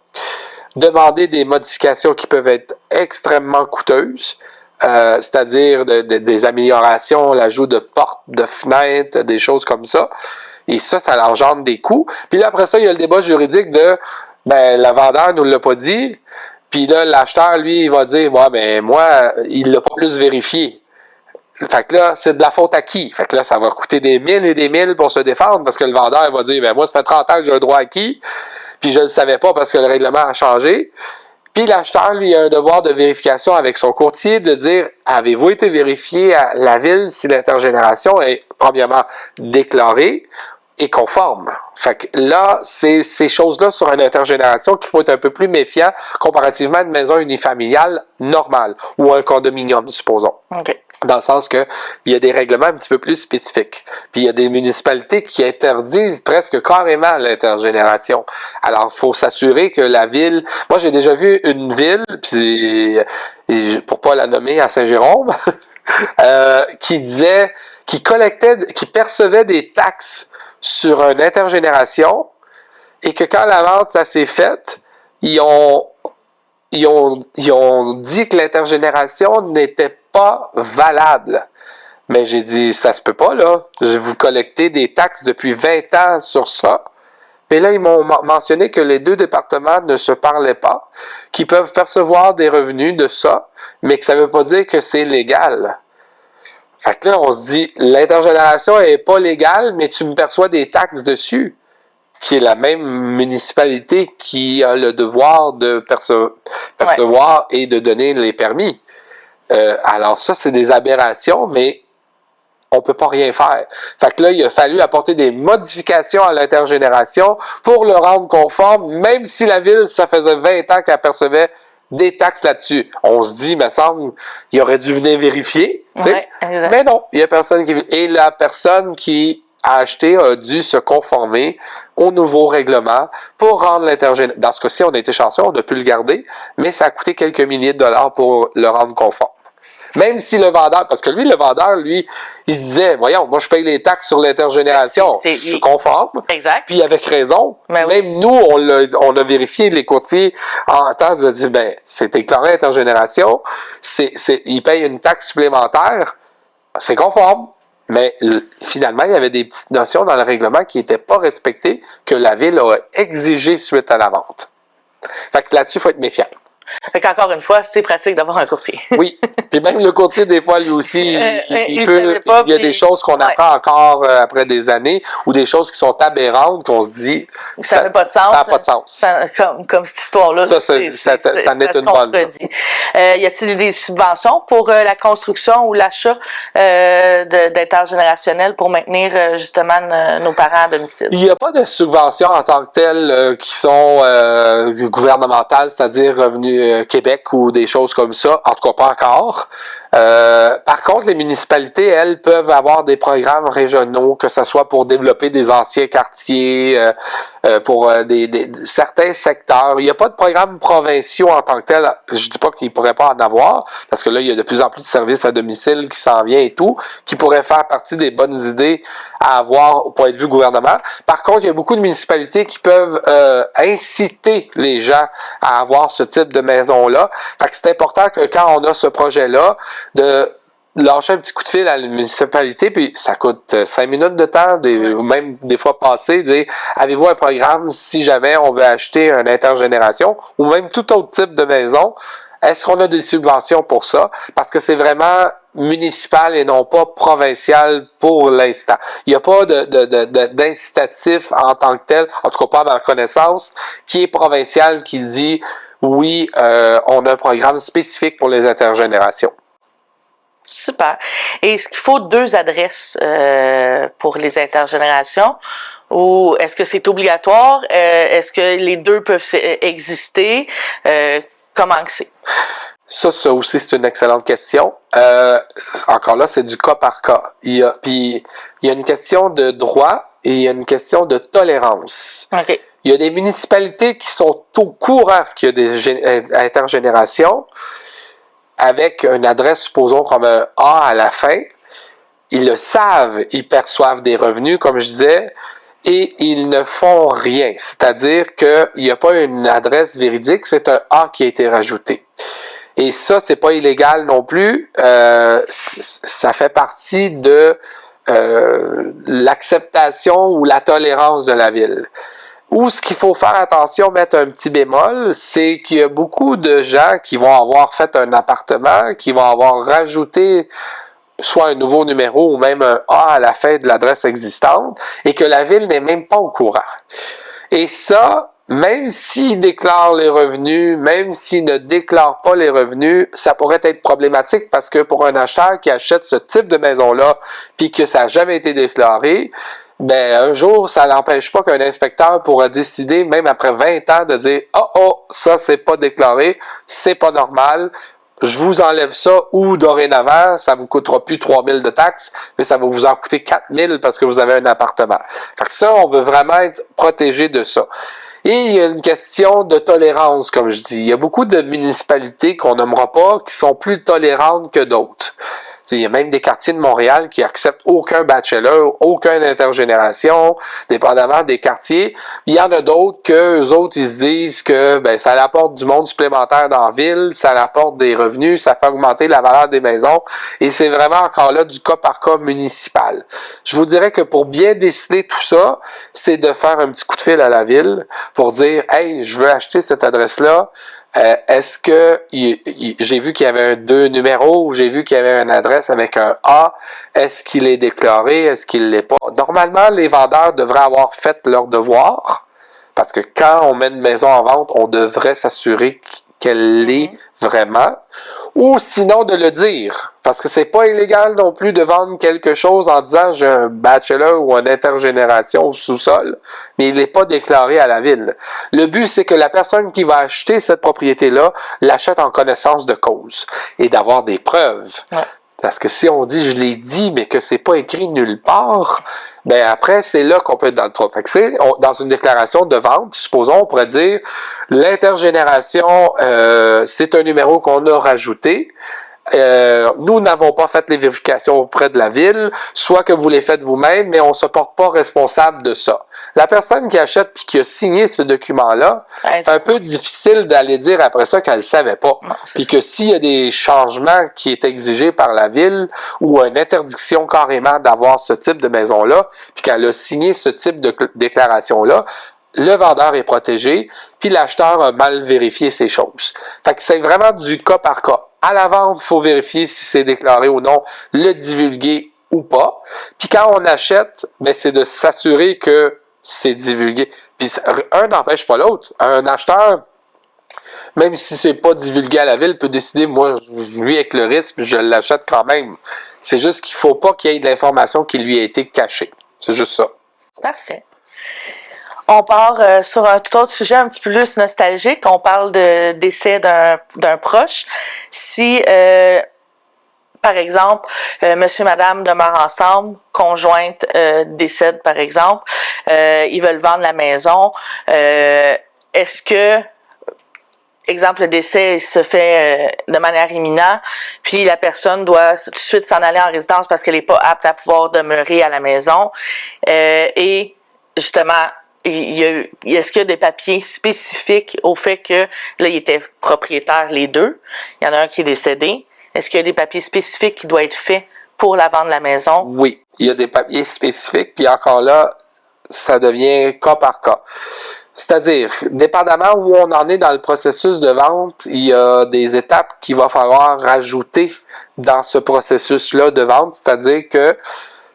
demander des modifications qui peuvent être extrêmement coûteuses, c'est-à-dire des améliorations, l'ajout de portes, de fenêtres, des choses comme ça. Et ça engendre des coûts. Puis là, après ça, il y a le débat juridique de le vendeur nous l'a pas dit. Puis là, l'acheteur, lui, il va dire, ouais, mais moi, il l'a pas plus vérifié. Fait que là, c'est de la faute à qui? Fait que là, ça va coûter des mille et des mille pour se défendre parce que le vendeur, il va dire, moi, ça fait 30 ans que j'ai un droit acquis, puis je le savais pas parce que le règlement a changé. Puis l'acheteur, lui, a un devoir de vérification avec son courtier de dire, avez-vous été vérifié à la ville si l'intergénération est, premièrement, déclarée et conforme. Fait que là, c'est ces choses-là sur une intergénération qu'il faut être un peu plus méfiant comparativement à une maison unifamiliale normale ou un condominium, supposons. OK. Dans le sens que il y a des règlements un petit peu plus spécifiques. Puis il y a des municipalités qui interdisent presque carrément l'intergénération. Alors, il faut s'assurer que la ville... Moi, j'ai déjà vu une ville, puis pour pas la nommer, à Saint-Jérôme, qui percevait des taxes sur une intergénération et que quand la vente ça s'est faite, ils ont dit que l'intergénération n'était pas valable. Mais j'ai dit, ça se peut pas, là. Vous collectez des taxes depuis 20 ans sur ça. Mais là, ils m'ont mentionné que les deux départements ne se parlaient pas, qu'ils peuvent percevoir des revenus de ça, mais que ça veut pas dire que c'est légal. Fait que là, on se dit, l'intergénération est pas légale, mais tu me perçois des taxes dessus, qui est la même municipalité qui a le devoir de percevoir et de donner les permis. Alors ça, c'est des aberrations, mais on peut pas rien faire. Fait que là, il a fallu apporter des modifications à l'intergénération pour le rendre conforme, même si la ville, ça faisait 20 ans qu'elle percevait des taxes là-dessus. On se dit, il me semble, il aurait dû venir vérifier. Ouais, exact. Mais non, il y a personne qui... Et la personne qui a acheté a dû se conformer au nouveau règlement pour rendre l'intergénération. Dans ce cas-ci, on a été chanceux, on a pu le garder, mais ça a coûté quelques milliers de dollars pour le rendre conforme. Même si le vendeur, parce que lui, le vendeur, lui, il se disait, voyons, moi je paye les taxes sur l'intergénération, je suis conforme. Exact. Puis avec raison. Ben même oui. nous, on a vérifié les courtiers en temps de dire, ben, c'est déclaré intergénération, ils payent une taxe supplémentaire, c'est conforme. Mais finalement, il y avait des petites notions dans le règlement qui n'étaient pas respectées, que la Ville a exigé suite à la vente. Fait que là-dessus, il faut être méfiant. Fait qu'encore une fois, c'est pratique d'avoir un courtier. Oui. Puis même le courtier, des fois, lui aussi, il y a des choses qu'on apprend encore après des années, ou des choses qui sont aberrantes, qu'on se dit... Ça n'a pas de sens. Ça n'a pas de sens. Comme cette histoire-là. Ça n'est une bonne chose. Y a-t-il des subventions pour la construction ou l'achat d'intergénérationnel pour maintenir justement nos parents à domicile? Il n'y a pas de subventions en tant que telles qui sont gouvernementales, c'est-à-dire Revenu Québec ou des choses comme ça. En tout cas, pas encore. Par contre, les municipalités, elles, peuvent avoir des programmes régionaux, que ce soit pour développer des anciens quartiers, pour certains secteurs. Il n'y a pas de programmes provinciaux en tant que tel. Je dis pas qu'ils ne pourraient pas en avoir, parce que là, il y a de plus en plus de services à domicile qui s'en vient et tout, qui pourraient faire partie des bonnes idées à avoir au point de vue gouvernement. Par contre, il y a beaucoup de municipalités qui peuvent inciter les gens à avoir ce type de maison-là. Fait que c'est important que quand on a ce projet-là, de lâcher un petit coup de fil à la municipalité, puis ça coûte 5 minutes de temps, ou même des fois passé, dire avez-vous un programme si jamais on veut acheter une intergénération, ou même tout autre type de maison, est-ce qu'on a des subventions pour ça? Parce que c'est vraiment municipal et non pas provincial pour l'instant. Il n'y a pas d'incitatif en tant que tel, en tout cas pas à ma connaissance, qui est provincial, qui dit oui, on a un programme spécifique pour les intergénérations. Super. Et est-ce qu'il faut 2 adresses pour les intergénérations? Ou est-ce que c'est obligatoire? Est-ce que les 2 peuvent exister? Comment que c'est? Ça aussi, c'est une excellente question. Encore là, c'est du cas par cas. Il y a une question de droit et il y a une question de tolérance. OK. Il y a des municipalités qui sont au courant qu'il y a des intergénérations avec une adresse, supposons, comme un A à la fin. Ils le savent, ils perçoivent des revenus, comme je disais, et ils ne font rien. C'est-à-dire qu'il n'y a pas une adresse véridique, c'est un A qui a été rajouté. Et ça, c'est pas illégal non plus. Ça fait partie de l'acceptation ou la tolérance de la ville. Ou ce qu'il faut faire attention, mettre un petit bémol, c'est qu'il y a beaucoup de gens qui vont avoir fait un appartement, qui vont avoir rajouté soit un nouveau numéro ou même un A à la fin de l'adresse existante, et que la ville n'est même pas au courant. Et ça, même s'ils déclarent les revenus, même s'ils ne déclarent pas les revenus, ça pourrait être problématique parce que pour un acheteur qui achète ce type de maison-là, puis que ça n'a jamais été déclaré, ben un jour, ça n'empêche pas qu'un inspecteur pourra décider, même après 20 ans, de dire « Oh, ça c'est pas déclaré, c'est pas normal, je vous enlève ça, ou dorénavant, ça vous coûtera plus 3 000 de taxes, mais ça va vous en coûter 4 000 parce que vous avez un appartement. » Fait que ça, on veut vraiment être protégé de ça. Et il y a une question de tolérance, comme je dis. Il y a beaucoup de municipalités qu'on nommera pas qui sont plus tolérantes que d'autres. Il y a même des quartiers de Montréal qui acceptent aucun bachelor, aucune intergénération, dépendamment des quartiers. Il y en a d'autres que eux autres, ils se disent que ben ça apporte du monde supplémentaire dans la ville, ça apporte des revenus, ça fait augmenter la valeur des maisons. Et c'est vraiment encore là du cas par cas municipal. Je vous dirais que pour bien déceler tout ça, c'est de faire un petit coup de fil à la ville pour dire « Hey, je veux acheter cette adresse-là. Est-ce que j'ai vu qu'il y avait 2 numéros ou j'ai vu qu'il y avait une adresse avec un A? Est-ce qu'il est déclaré? Est-ce qu'il l'est pas? » Normalement, les vendeurs devraient avoir fait leur devoir parce que quand on met une maison en vente, on devrait s'assurer qu'elle l'est vraiment, ou sinon de le dire, parce que c'est pas illégal non plus de vendre quelque chose en disant j'ai un bachelor ou une intergénération au sous-sol, mais il n'est pas déclaré à la ville. Le but, c'est que la personne qui va acheter cette propriété-là l'achète en connaissance de cause et d'avoir des preuves. Ouais. Parce que si on dit je l'ai dit, mais que c'est pas écrit nulle part, ben après, c'est là qu'on peut être dans le trouble. Fait que c'est dans une déclaration de vente, supposons, on pourrait dire l'intergénération, c'est un numéro qu'on a rajouté. nous n'avons pas fait les vérifications auprès de la ville, soit que vous les faites vous-même, mais on ne se porte pas responsable de ça. La personne qui achète puis qui a signé ce document-là, c'est un peu difficile d'aller dire après ça qu'elle ne savait pas. Puis que s'il y a des changements qui est exigés par la ville ou une interdiction carrément d'avoir ce type de maison-là, puis qu'elle a signé ce type de déclaration-là, le vendeur est protégé, puis l'acheteur a mal vérifié ces choses. Fait que c'est vraiment du cas par cas. À la vente, il faut vérifier si c'est déclaré ou non, le divulguer ou pas. Puis quand on achète, ben c'est de s'assurer que c'est divulgué. Puis un n'empêche pas l'autre. Un acheteur, même si c'est pas divulgué à la ville, peut décider, moi, je vis avec le risque, je l'achète quand même. C'est juste qu'il faut pas qu'il y ait de l'information qui lui a été cachée. C'est juste ça. Parfait. On part sur un tout autre sujet un petit peu plus nostalgique. On parle de décès d'un proche. Si, par exemple, monsieur, madame demeurent ensemble, conjointe décède, par exemple, ils veulent vendre la maison, est-ce que, exemple, le décès se fait de manière imminente, puis la personne doit tout de suite s'en aller en résidence parce qu'elle n'est pas apte à pouvoir demeurer à la maison, et justement, est-ce qu'il y a des papiers spécifiques au fait que là, ils étaient propriétaires les deux? Il y en a un qui est décédé. Est-ce qu'il y a des papiers spécifiques qui doivent être faits pour la vente de la maison? Oui, il y a des papiers spécifiques, puis encore là, ça devient cas par cas. C'est-à-dire, dépendamment où on en est dans le processus de vente, il y a des étapes qu'il va falloir rajouter dans ce processus-là de vente. C'est-à-dire que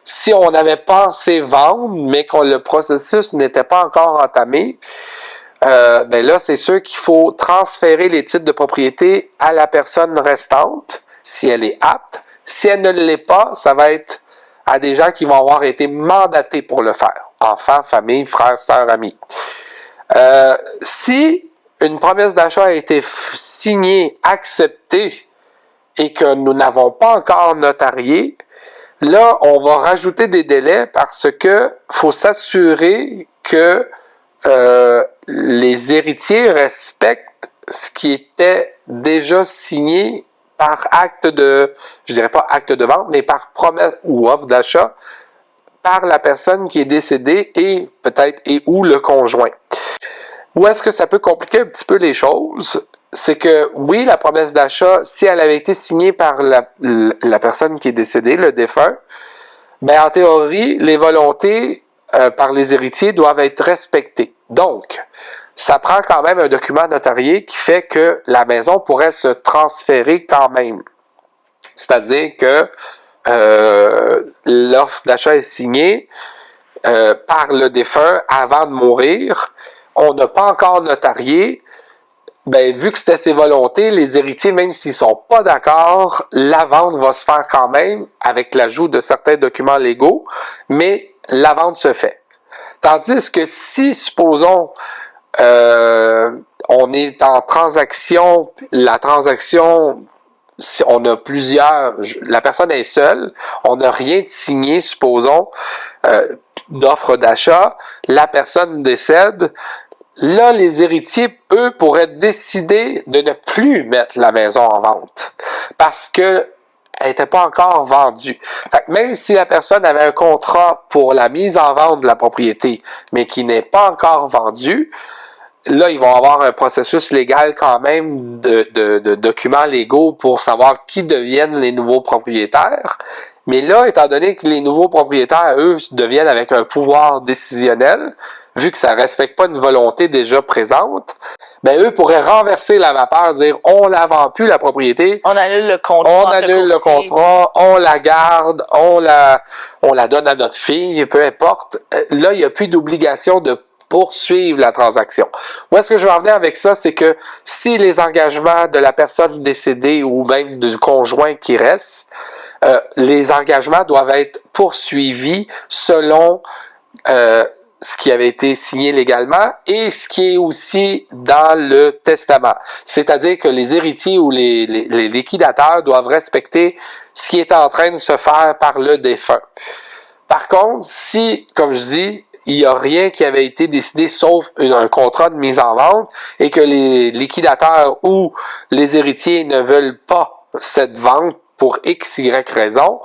si on avait pensé vendre, mais que le processus n'était pas encore entamé, ben là, c'est sûr qu'il faut transférer les titres de propriété à la personne restante, si elle est apte. Si elle ne l'est pas, ça va être à des gens qui vont avoir été mandatés pour le faire. Enfants, famille, frères, sœurs, amis. Si une promesse d'achat a été signée, acceptée, et que nous n'avons pas encore notarié, là, on va rajouter des délais parce que faut s'assurer que les héritiers respectent ce qui était déjà signé par acte de, je dirais pas acte de vente, mais par promesse ou offre d'achat par la personne qui est décédée et peut-être et ou le conjoint. Où est-ce que ça peut compliquer un petit peu les choses? C'est que, oui, la promesse d'achat, si elle avait été signée par la personne qui est décédée, le défunt, ben en théorie, les volontés par les héritiers doivent être respectées. Donc, ça prend quand même un document notarié qui fait que la maison pourrait se transférer quand même. C'est-à-dire que l'offre d'achat est signée par le défunt avant de mourir. On n'a pas encore notarié. Ben, vu que c'était ses volontés, les héritiers, même s'ils sont pas d'accord, la vente va se faire quand même avec l'ajout de certains documents légaux, mais la vente se fait. Tandis que si, supposons, on est en transaction, la transaction, si on a plusieurs, la personne est seule, on n'a rien de signé, supposons, d'offre d'achat, la personne décède. Là, les héritiers, eux, pourraient décider de ne plus mettre la maison en vente parce que elle n'était pas encore vendue. Fait que même si la personne avait un contrat pour la mise en vente de la propriété, mais qui n'est pas encore vendue, là, ils vont avoir un processus légal quand même de documents légaux pour savoir qui deviennent les nouveaux propriétaires. Mais là, étant donné que les nouveaux propriétaires, eux, deviennent avec un pouvoir décisionnel, vu que ça ne respecte pas une volonté déjà présente, ben eux pourraient renverser la vapeur, dire on la vend plus la propriété, on annule le contrat, on la garde, on la donne à notre fille, peu importe. Là, il n'y a plus d'obligation de poursuivre la transaction. Où est-ce que je vais en venir avec ça, c'est que si les engagements de la personne décédée ou même du conjoint qui reste, les engagements doivent être poursuivis selon ce qui avait été signé légalement et ce qui est aussi dans le testament. C'est-à-dire que les héritiers ou les liquidateurs doivent respecter ce qui est en train de se faire par le défunt. Par contre, si, comme je dis, il n'y a rien qui avait été décidé sauf un contrat de mise en vente et que les liquidateurs ou les héritiers ne veulent pas cette vente pour X, Y raison,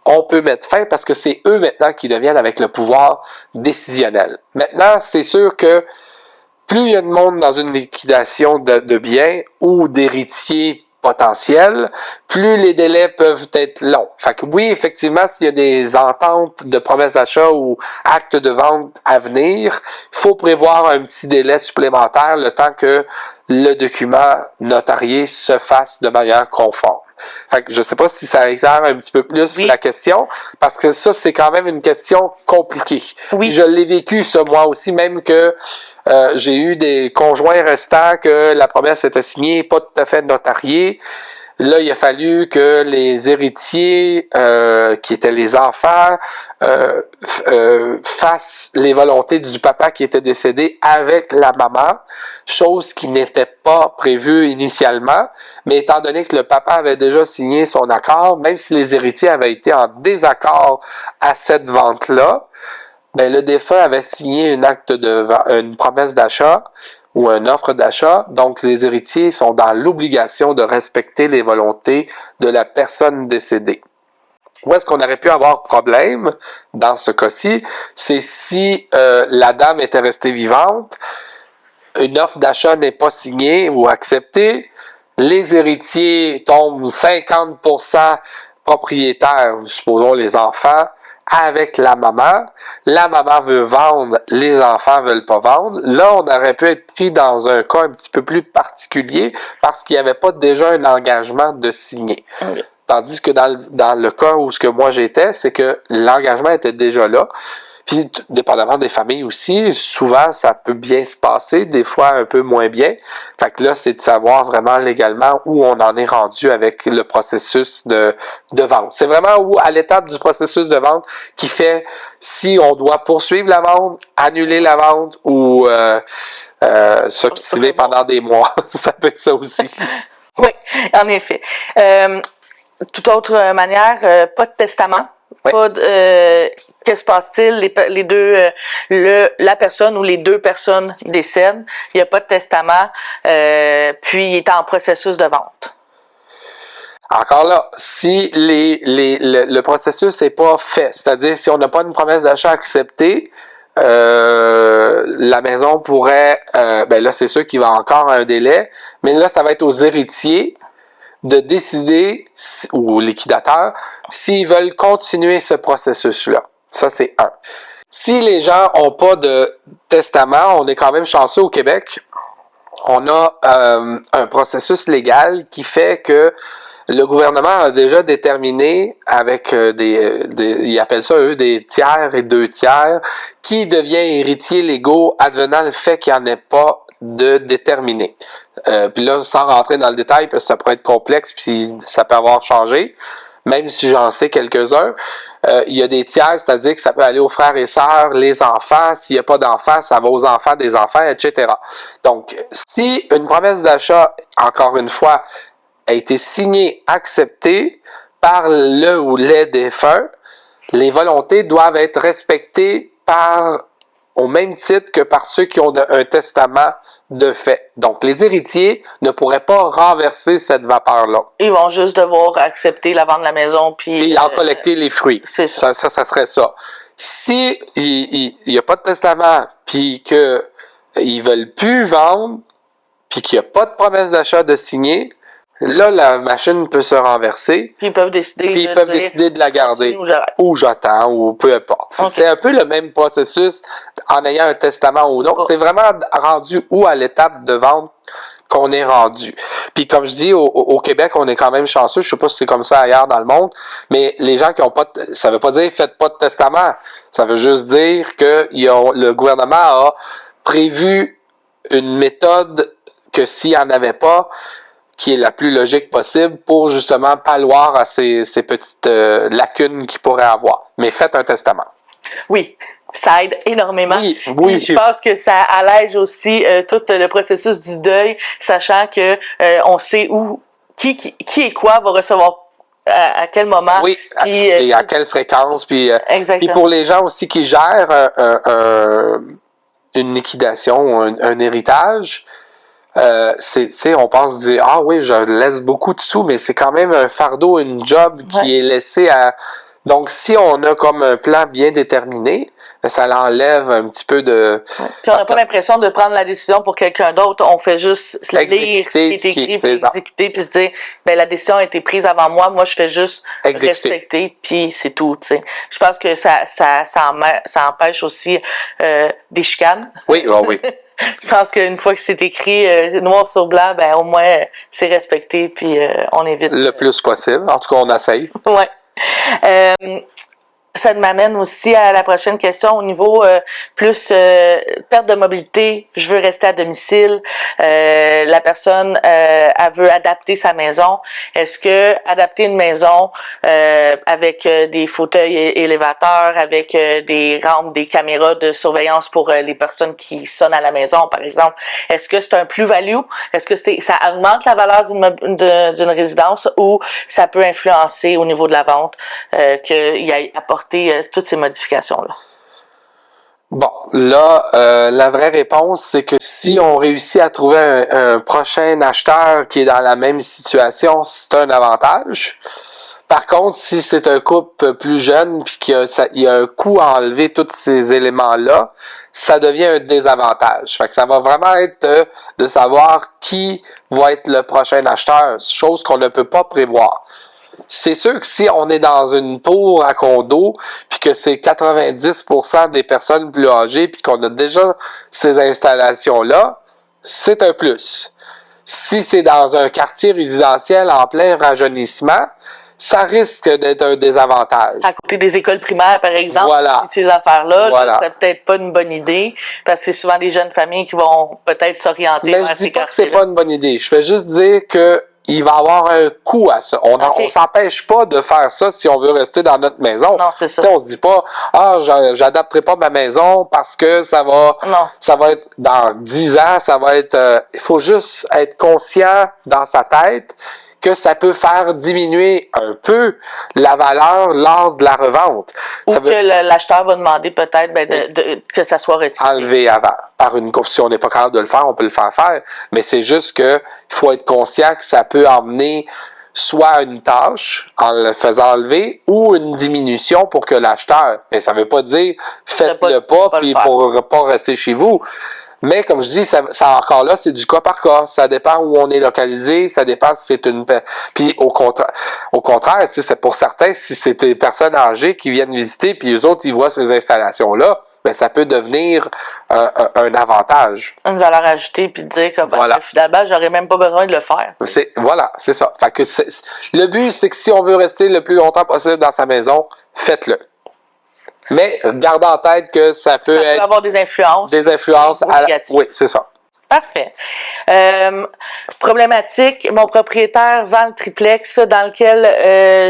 on peut mettre fin parce que c'est eux maintenant qui deviennent avec le pouvoir décisionnel. Maintenant, c'est sûr que plus il y a de monde dans une liquidation de biens ou d'héritiers potentiels, plus les délais peuvent être longs. Fait que oui, effectivement, s'il y a des ententes de promesses d'achat ou actes de vente à venir, il faut prévoir un petit délai supplémentaire le temps que le document notarié se fasse de manière conforme. Fait que je sais pas si ça éclaire un petit peu plus la question, parce que ça, c'est quand même une question compliquée. Oui. Je l'ai vécu, ça, moi aussi, même que j'ai eu des conjoints restants que la promesse était signée, pas tout à fait notariée. Là, il a fallu que les héritiers, qui étaient les enfants, fassent les volontés du papa qui était décédé avec la maman, chose qui n'était pas prévue initialement. Mais étant donné que le papa avait déjà signé son accord, même si les héritiers avaient été en désaccord à cette vente-là, ben le défunt avait signé une promesse d'achat ou une offre d'achat, donc les héritiers sont dans l'obligation de respecter les volontés de la personne décédée. Où est-ce qu'on aurait pu avoir problème dans ce cas-ci? C'est si la dame était restée vivante, une offre d'achat n'est pas signée ou acceptée, les héritiers tombent 50% propriétaires, supposons les enfants, avec la maman veut vendre, les enfants veulent pas vendre. Là, on aurait pu être pris dans un cas un petit peu plus particulier parce qu'il n'y avait pas déjà un engagement de signer. Oui. Tandis que dans le cas où ce que moi j'étais, c'est que l'engagement était déjà là. Puis, dépendamment des familles aussi, souvent, ça peut bien se passer, des fois un peu moins bien. Fait que là, c'est de savoir vraiment légalement où on en est rendu avec le processus de vente. C'est vraiment où, à l'étape du processus de vente, qui fait si on doit poursuivre la vente, annuler la vente ou s'obstiner pendant des mois. Ça peut être ça aussi. Oui, en effet. Toute autre manière, pas de testament. Oui. Pas de, que se passe-t-il? Les deux, la personne ou les deux personnes décèdent. Il n'y a pas de testament. Puis il est en processus de vente. Encore là, si le processus n'est pas fait, c'est-à-dire si on n'a pas une promesse d'achat acceptée, la maison pourrait, ben là c'est sûr qu'il va encore un délai, mais là ça va être aux héritiers de décider, ou liquidateurs, s'ils veulent continuer ce processus-là. Ça, c'est un. Si les gens n'ont pas de testament, on est quand même chanceux au Québec. On a un processus légal qui fait que le gouvernement a déjà déterminé avec ils appellent ça eux des tiers et deux tiers, qui devient héritier légaux advenant le fait qu'il n'y en ait pas de déterminé. Puis là, sans rentrer dans le détail, parce que ça pourrait être complexe, puis ça peut avoir changé, même si j'en sais quelques-uns. Il y a des tiers, c'est-à-dire que ça peut aller aux frères et sœurs, les enfants. S'il n'y a pas d'enfants, ça va aux enfants des enfants, etc. Donc, si une promesse d'achat, encore une fois, a été signée, acceptée par le ou les défunts, les volontés doivent être respectées au même titre que par ceux qui ont un testament de fait. Donc, les héritiers ne pourraient pas renverser cette vapeur-là. Ils vont juste devoir accepter la vente de la maison puis Et en collecter les fruits. C'est ça. Ça serait ça. Si il y a pas de testament, puis que ils veulent plus vendre, puis qu'il n'y a pas de promesse d'achat de signer, là, la machine peut se renverser. Puis ils peuvent décider de la garder. Ou j'attends, ou peu importe. Okay. C'est un peu le même processus en ayant un testament ou non. C'est vraiment rendu où à l'étape de vente qu'on est rendu. Puis comme je dis, au Québec, on est quand même chanceux. Je sais pas si c'est comme ça ailleurs dans le monde, mais les gens qui ont pas ça veut pas dire faites pas de testament. Ça veut juste dire que le gouvernement a prévu une méthode que s'il n'y en avait pas, qui est la plus logique possible pour justement palloir à ces petites lacunes qu'il pourrait avoir. Mais faites un testament. Oui, ça aide énormément. Oui. Je pense que ça allège aussi tout le processus du deuil, sachant que on sait qui et quoi va recevoir à quel moment. Oui, et à quelle fréquence. Puis pour les gens aussi qui gèrent une liquidation ou un héritage, on pense dire ah oui, je laisse beaucoup de sous, mais c'est quand même un fardeau, une job qui est laissé à. Donc, si on a comme un plan bien déterminé, ça l'enlève un petit peu de... Ouais. Puis on n'a pas l'impression de prendre la décision pour quelqu'un d'autre. On fait juste lire ce qui est écrit, puis exécuter, puis se dire, ben la décision a été prise avant moi. Moi, je fais juste respecter, puis c'est tout. T'sais. Je pense que ça empêche aussi des chicanes. Oui, oui. Je pense qu'une fois que c'est écrit noir sur blanc, ben au moins c'est respecté, puis on évite. Le plus possible. En tout cas, on essaye. Ouais. Ça m'amène aussi à la prochaine question au niveau plus perte de mobilité. Je veux rester à domicile. La personne elle veut adapter sa maison. Est-ce que adapter une maison avec des fauteuils élévateurs, avec des rampes, des caméras de surveillance pour les personnes qui sonnent à la maison, par exemple, est-ce que c'est un plus-value? Est-ce que ça augmente la valeur d'une résidence ou ça peut influencer au niveau de la vente qu'il y ait apporté toutes ces modifications-là? Bon, là, la vraie réponse, c'est que si on réussit à trouver un prochain acheteur qui est dans la même situation, c'est un avantage. Par contre, si c'est un couple plus jeune puis qu'il y a un coût à enlever tous ces éléments-là, ça devient un désavantage. Fait que ça va vraiment être de savoir qui va être le prochain acheteur, chose qu'on ne peut pas prévoir. C'est sûr que si on est dans une tour à condo, puis que c'est 90% des personnes plus âgées, puis qu'on a déjà ces installations-là, c'est un plus. Si c'est dans un quartier résidentiel en plein rajeunissement, ça risque d'être un désavantage. À côté des écoles primaires, par exemple, voilà. Ces affaires-là, là, c'est peut-être pas une bonne idée, parce que c'est souvent des jeunes familles qui vont peut-être s'orienter vers ces quartiers-là. Mais je dis pas que c'est pas une bonne idée. Je fais juste dire que il va avoir un coût à ça. On s'empêche pas de faire ça si on veut rester dans notre maison. Non, c'est ça. T'sais, on se dit pas, j'adapterai pas ma maison parce que ça va être dans 10 ans, ça va être, il faut juste être conscient dans sa tête que ça peut faire diminuer un peu la valeur lors de la revente. Ou que l'acheteur va demander peut-être que ça soit retiré. Enlevé avant. Par une coupe, si on n'est pas capable de le faire, on peut le faire faire. Mais c'est juste que il faut être conscient que ça peut emmener soit une tâche en le faisant enlever ou une diminution pour que l'acheteur. Mais ça veut pas dire faites-le pas puis pour pas rester chez vous. Mais comme je dis, ça encore là, c'est du cas par cas. Ça dépend où on est localisé, ça dépend si c'est une... Puis au contraire, c'est pour certains, si c'est des personnes âgées qui viennent visiter, puis eux autres, ils voient ces installations-là, ben ça peut devenir un avantage. Une valeur ajoutée, puis dire que finalement, j'aurais même pas besoin de le faire. Voilà, c'est ça. Fait que le but, c'est que si on veut rester le plus longtemps possible dans sa maison, faites-le. Mais gardez en tête que ça peut avoir des influences. Oui, c'est ça. Parfait. Problématique, mon propriétaire vend le triplex dans lequel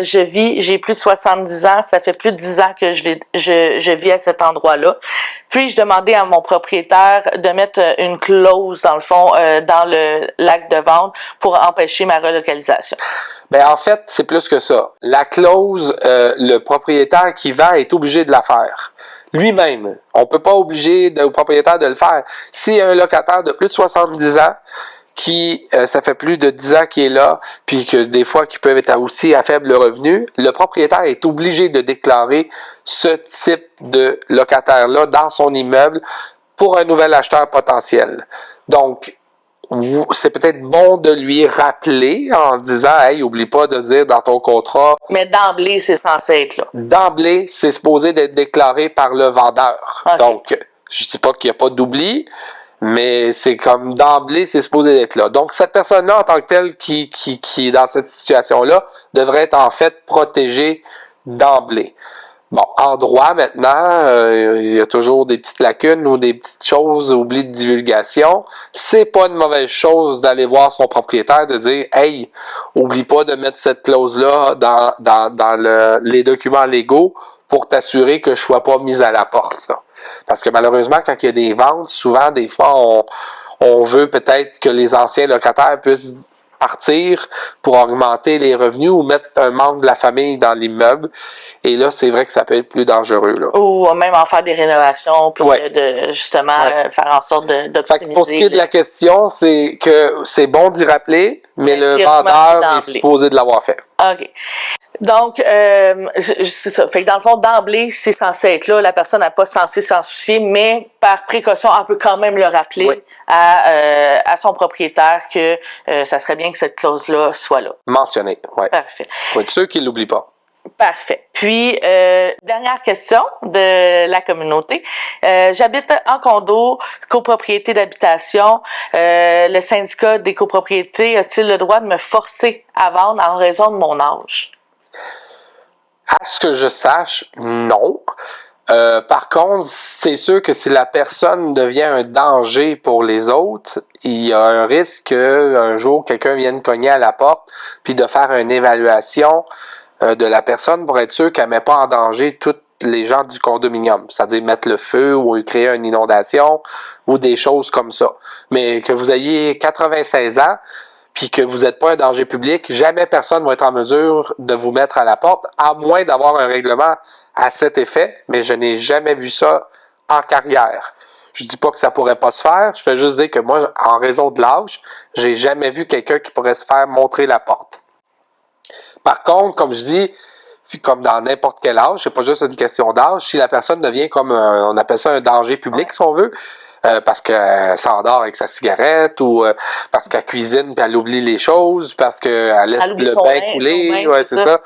je vis. J'ai plus de 70 ans. Ça fait plus de 10 ans que je vis à cet endroit-là. Puis-je demander à mon propriétaire de mettre une clause, dans le fond, dans l'acte de vente pour empêcher ma relocalisation? Ben en fait, c'est plus que ça. La clause, le propriétaire qui vend est obligé de la faire. Lui-même. On peut pas obliger le propriétaire de le faire. Si un locataire de plus de 70 ans, qui ça fait plus de 10 ans qu'il est là, puis que des fois qui peuvent être aussi à faible revenu, le propriétaire est obligé de déclarer ce type de locataire-là dans son immeuble pour un nouvel acheteur potentiel. Donc, c'est peut-être bon de lui rappeler en disant « Hey, oublie pas de dire dans ton contrat... » Mais d'emblée, c'est censé être là. D'emblée, c'est supposé d'être déclaré par le vendeur. Okay. Donc, je dis pas qu'il n'y a pas d'oubli, mais c'est comme d'emblée, c'est supposé d'être là. Donc, cette personne-là, en tant que telle, qui est dans cette situation-là, devrait être en fait protégée d'emblée. Bon, en droit, maintenant, il y a toujours des petites lacunes ou des petites choses, oubli de divulgation. C'est pas une mauvaise chose d'aller voir son propriétaire, de dire « Hey, oublie pas de mettre cette clause-là dans les documents légaux pour t'assurer que je sois pas mis à la porte. » là. Parce que malheureusement, quand il y a des ventes, souvent, des fois, on veut peut-être que les anciens locataires puissent partir pour augmenter les revenus ou mettre un membre de la famille dans l'immeuble. Et là, c'est vrai que ça peut être plus dangereux, là. Ou même en faire des rénovations, puis justement faire en sorte d'optimiser. Pour ce qui est de la question, c'est que c'est bon d'y rappeler, mais le vendeur est supposé de l'avoir fait. OK. Donc, c'est ça. Fait que dans le fond, d'emblée, c'est censé être là. La personne n'est pas censée s'en soucier, mais par précaution, elle peut quand même le rappeler à son propriétaire que ça serait bien que cette clause-là soit là. Mentionné, oui. Parfait. Faut être sûr qu'il ne l'oublie pas. Parfait. Puis, dernière question de la communauté. J'habite en condo, copropriété d'habitation. Le syndicat des copropriétés a-t-il le droit de me forcer à vendre en raison de mon âge? À ce que je sache, non. Par contre, c'est sûr que si la personne devient un danger pour les autres, il y a un risque qu'un jour, quelqu'un vienne cogner à la porte puis de faire une évaluation de la personne pour être sûr qu'elle ne met pas en danger tous les gens du condominium. C'est-à-dire mettre le feu ou créer une inondation ou des choses comme ça. Mais que vous ayez 96 ans puis que vous n'êtes pas un danger public, jamais personne va être en mesure de vous mettre à la porte, à moins d'avoir un règlement à cet effet, mais je n'ai jamais vu ça en carrière. Je dis pas que ça pourrait pas se faire, je fais juste dire que moi, en raison de l'âge, j'ai jamais vu quelqu'un qui pourrait se faire montrer la porte. Par contre, comme je dis, comme dans n'importe quel âge, c'est pas juste une question d'âge, si la personne devient comme on appelle ça un danger public, si on veut, parce qu'elle s'endort avec sa cigarette ou parce qu'elle cuisine puis elle oublie les choses, parce qu'elle laisse le bain couler, c'est ça.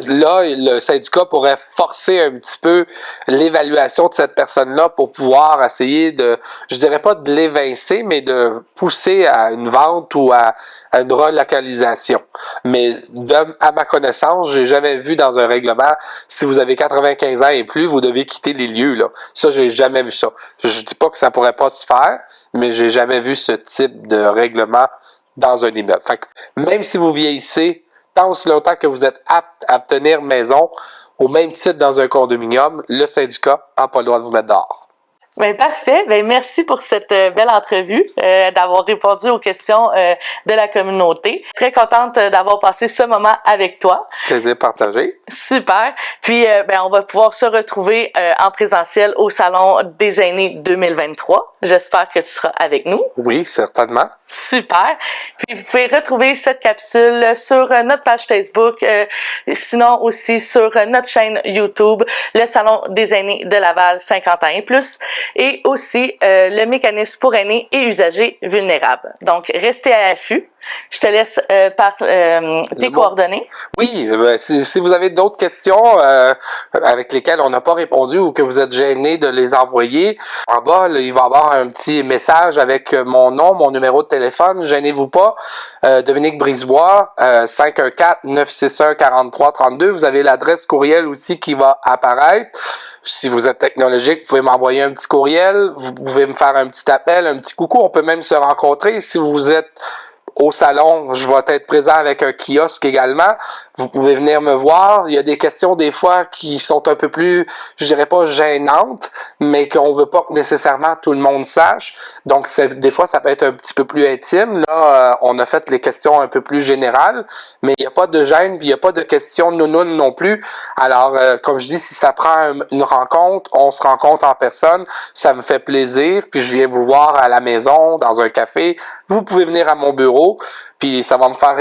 Là, le syndicat pourrait forcer un petit peu l'évaluation de cette personne-là pour pouvoir essayer de, je dirais pas de l'évincer, mais de pousser à une vente ou à une relocalisation. Mais à ma connaissance, j'ai jamais vu dans un règlement, si vous avez 95 ans et plus, vous devez quitter les lieux, là. Ça, j'ai jamais vu ça. Je dis pas que ça pourrait pas se faire, mais j'ai jamais vu ce type de règlement dans un immeuble. Fait que même si vous vieillissez, tant aussi longtemps que vous êtes apte à obtenir maison, au même titre dans un condominium, le syndicat n'a pas le droit de vous mettre dehors. Ben parfait. Ben merci pour cette belle entrevue, d'avoir répondu aux questions de la communauté. Très contente d'avoir passé ce moment avec toi. Plaisir partagé. Super. Puis ben on va pouvoir se retrouver en présentiel au Salon des aînés 2023. J'espère que tu seras avec nous. Oui, certainement. Super. Puis vous pouvez retrouver cette capsule sur notre page Facebook, sinon aussi sur notre chaîne YouTube, le Salon des aînés de Laval 50 ans et plus, et aussi le mécanisme pour aînés et usagers vulnérables. Donc, restez à l'affût. Je te laisse par tes coordonnées. Oui, si vous avez d'autres questions avec lesquelles on n'a pas répondu ou que vous êtes gêné de les envoyer, en bas, là, il va y avoir un petit message avec mon nom, mon numéro de téléphone. Gênez-vous pas. Dominique Brisebois, 514-961-4332. Vous avez l'adresse courriel aussi qui va apparaître. Si vous êtes technologique, vous pouvez m'envoyer un petit courriel. Vous pouvez me faire un petit appel, un petit coucou. On peut même se rencontrer. Si vous êtes au salon, je vais être présent avec un kiosque également. Vous pouvez venir me voir. Il y a des questions des fois qui sont un peu plus, je dirais pas gênantes, mais qu'on veut pas que nécessairement tout le monde sache. Donc, des fois, ça peut être un petit peu plus intime. Là, on a fait les questions un peu plus générales, mais il n'y a pas de gêne, puis il n'y a pas de questions nounounes non plus. Alors, comme je dis, si ça prend une rencontre, on se rencontre en personne, ça me fait plaisir, puis je viens vous voir à la maison, dans un café. Vous pouvez venir à mon bureau, puis ça va me faire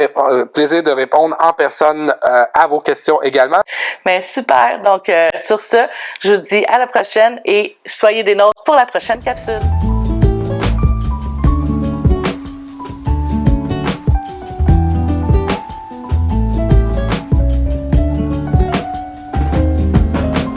plaisir de répondre en personne à vos questions également. Mais super. Donc, sur ce, je vous dis à la prochaine et soyez des nôtres pour la prochaine capsule.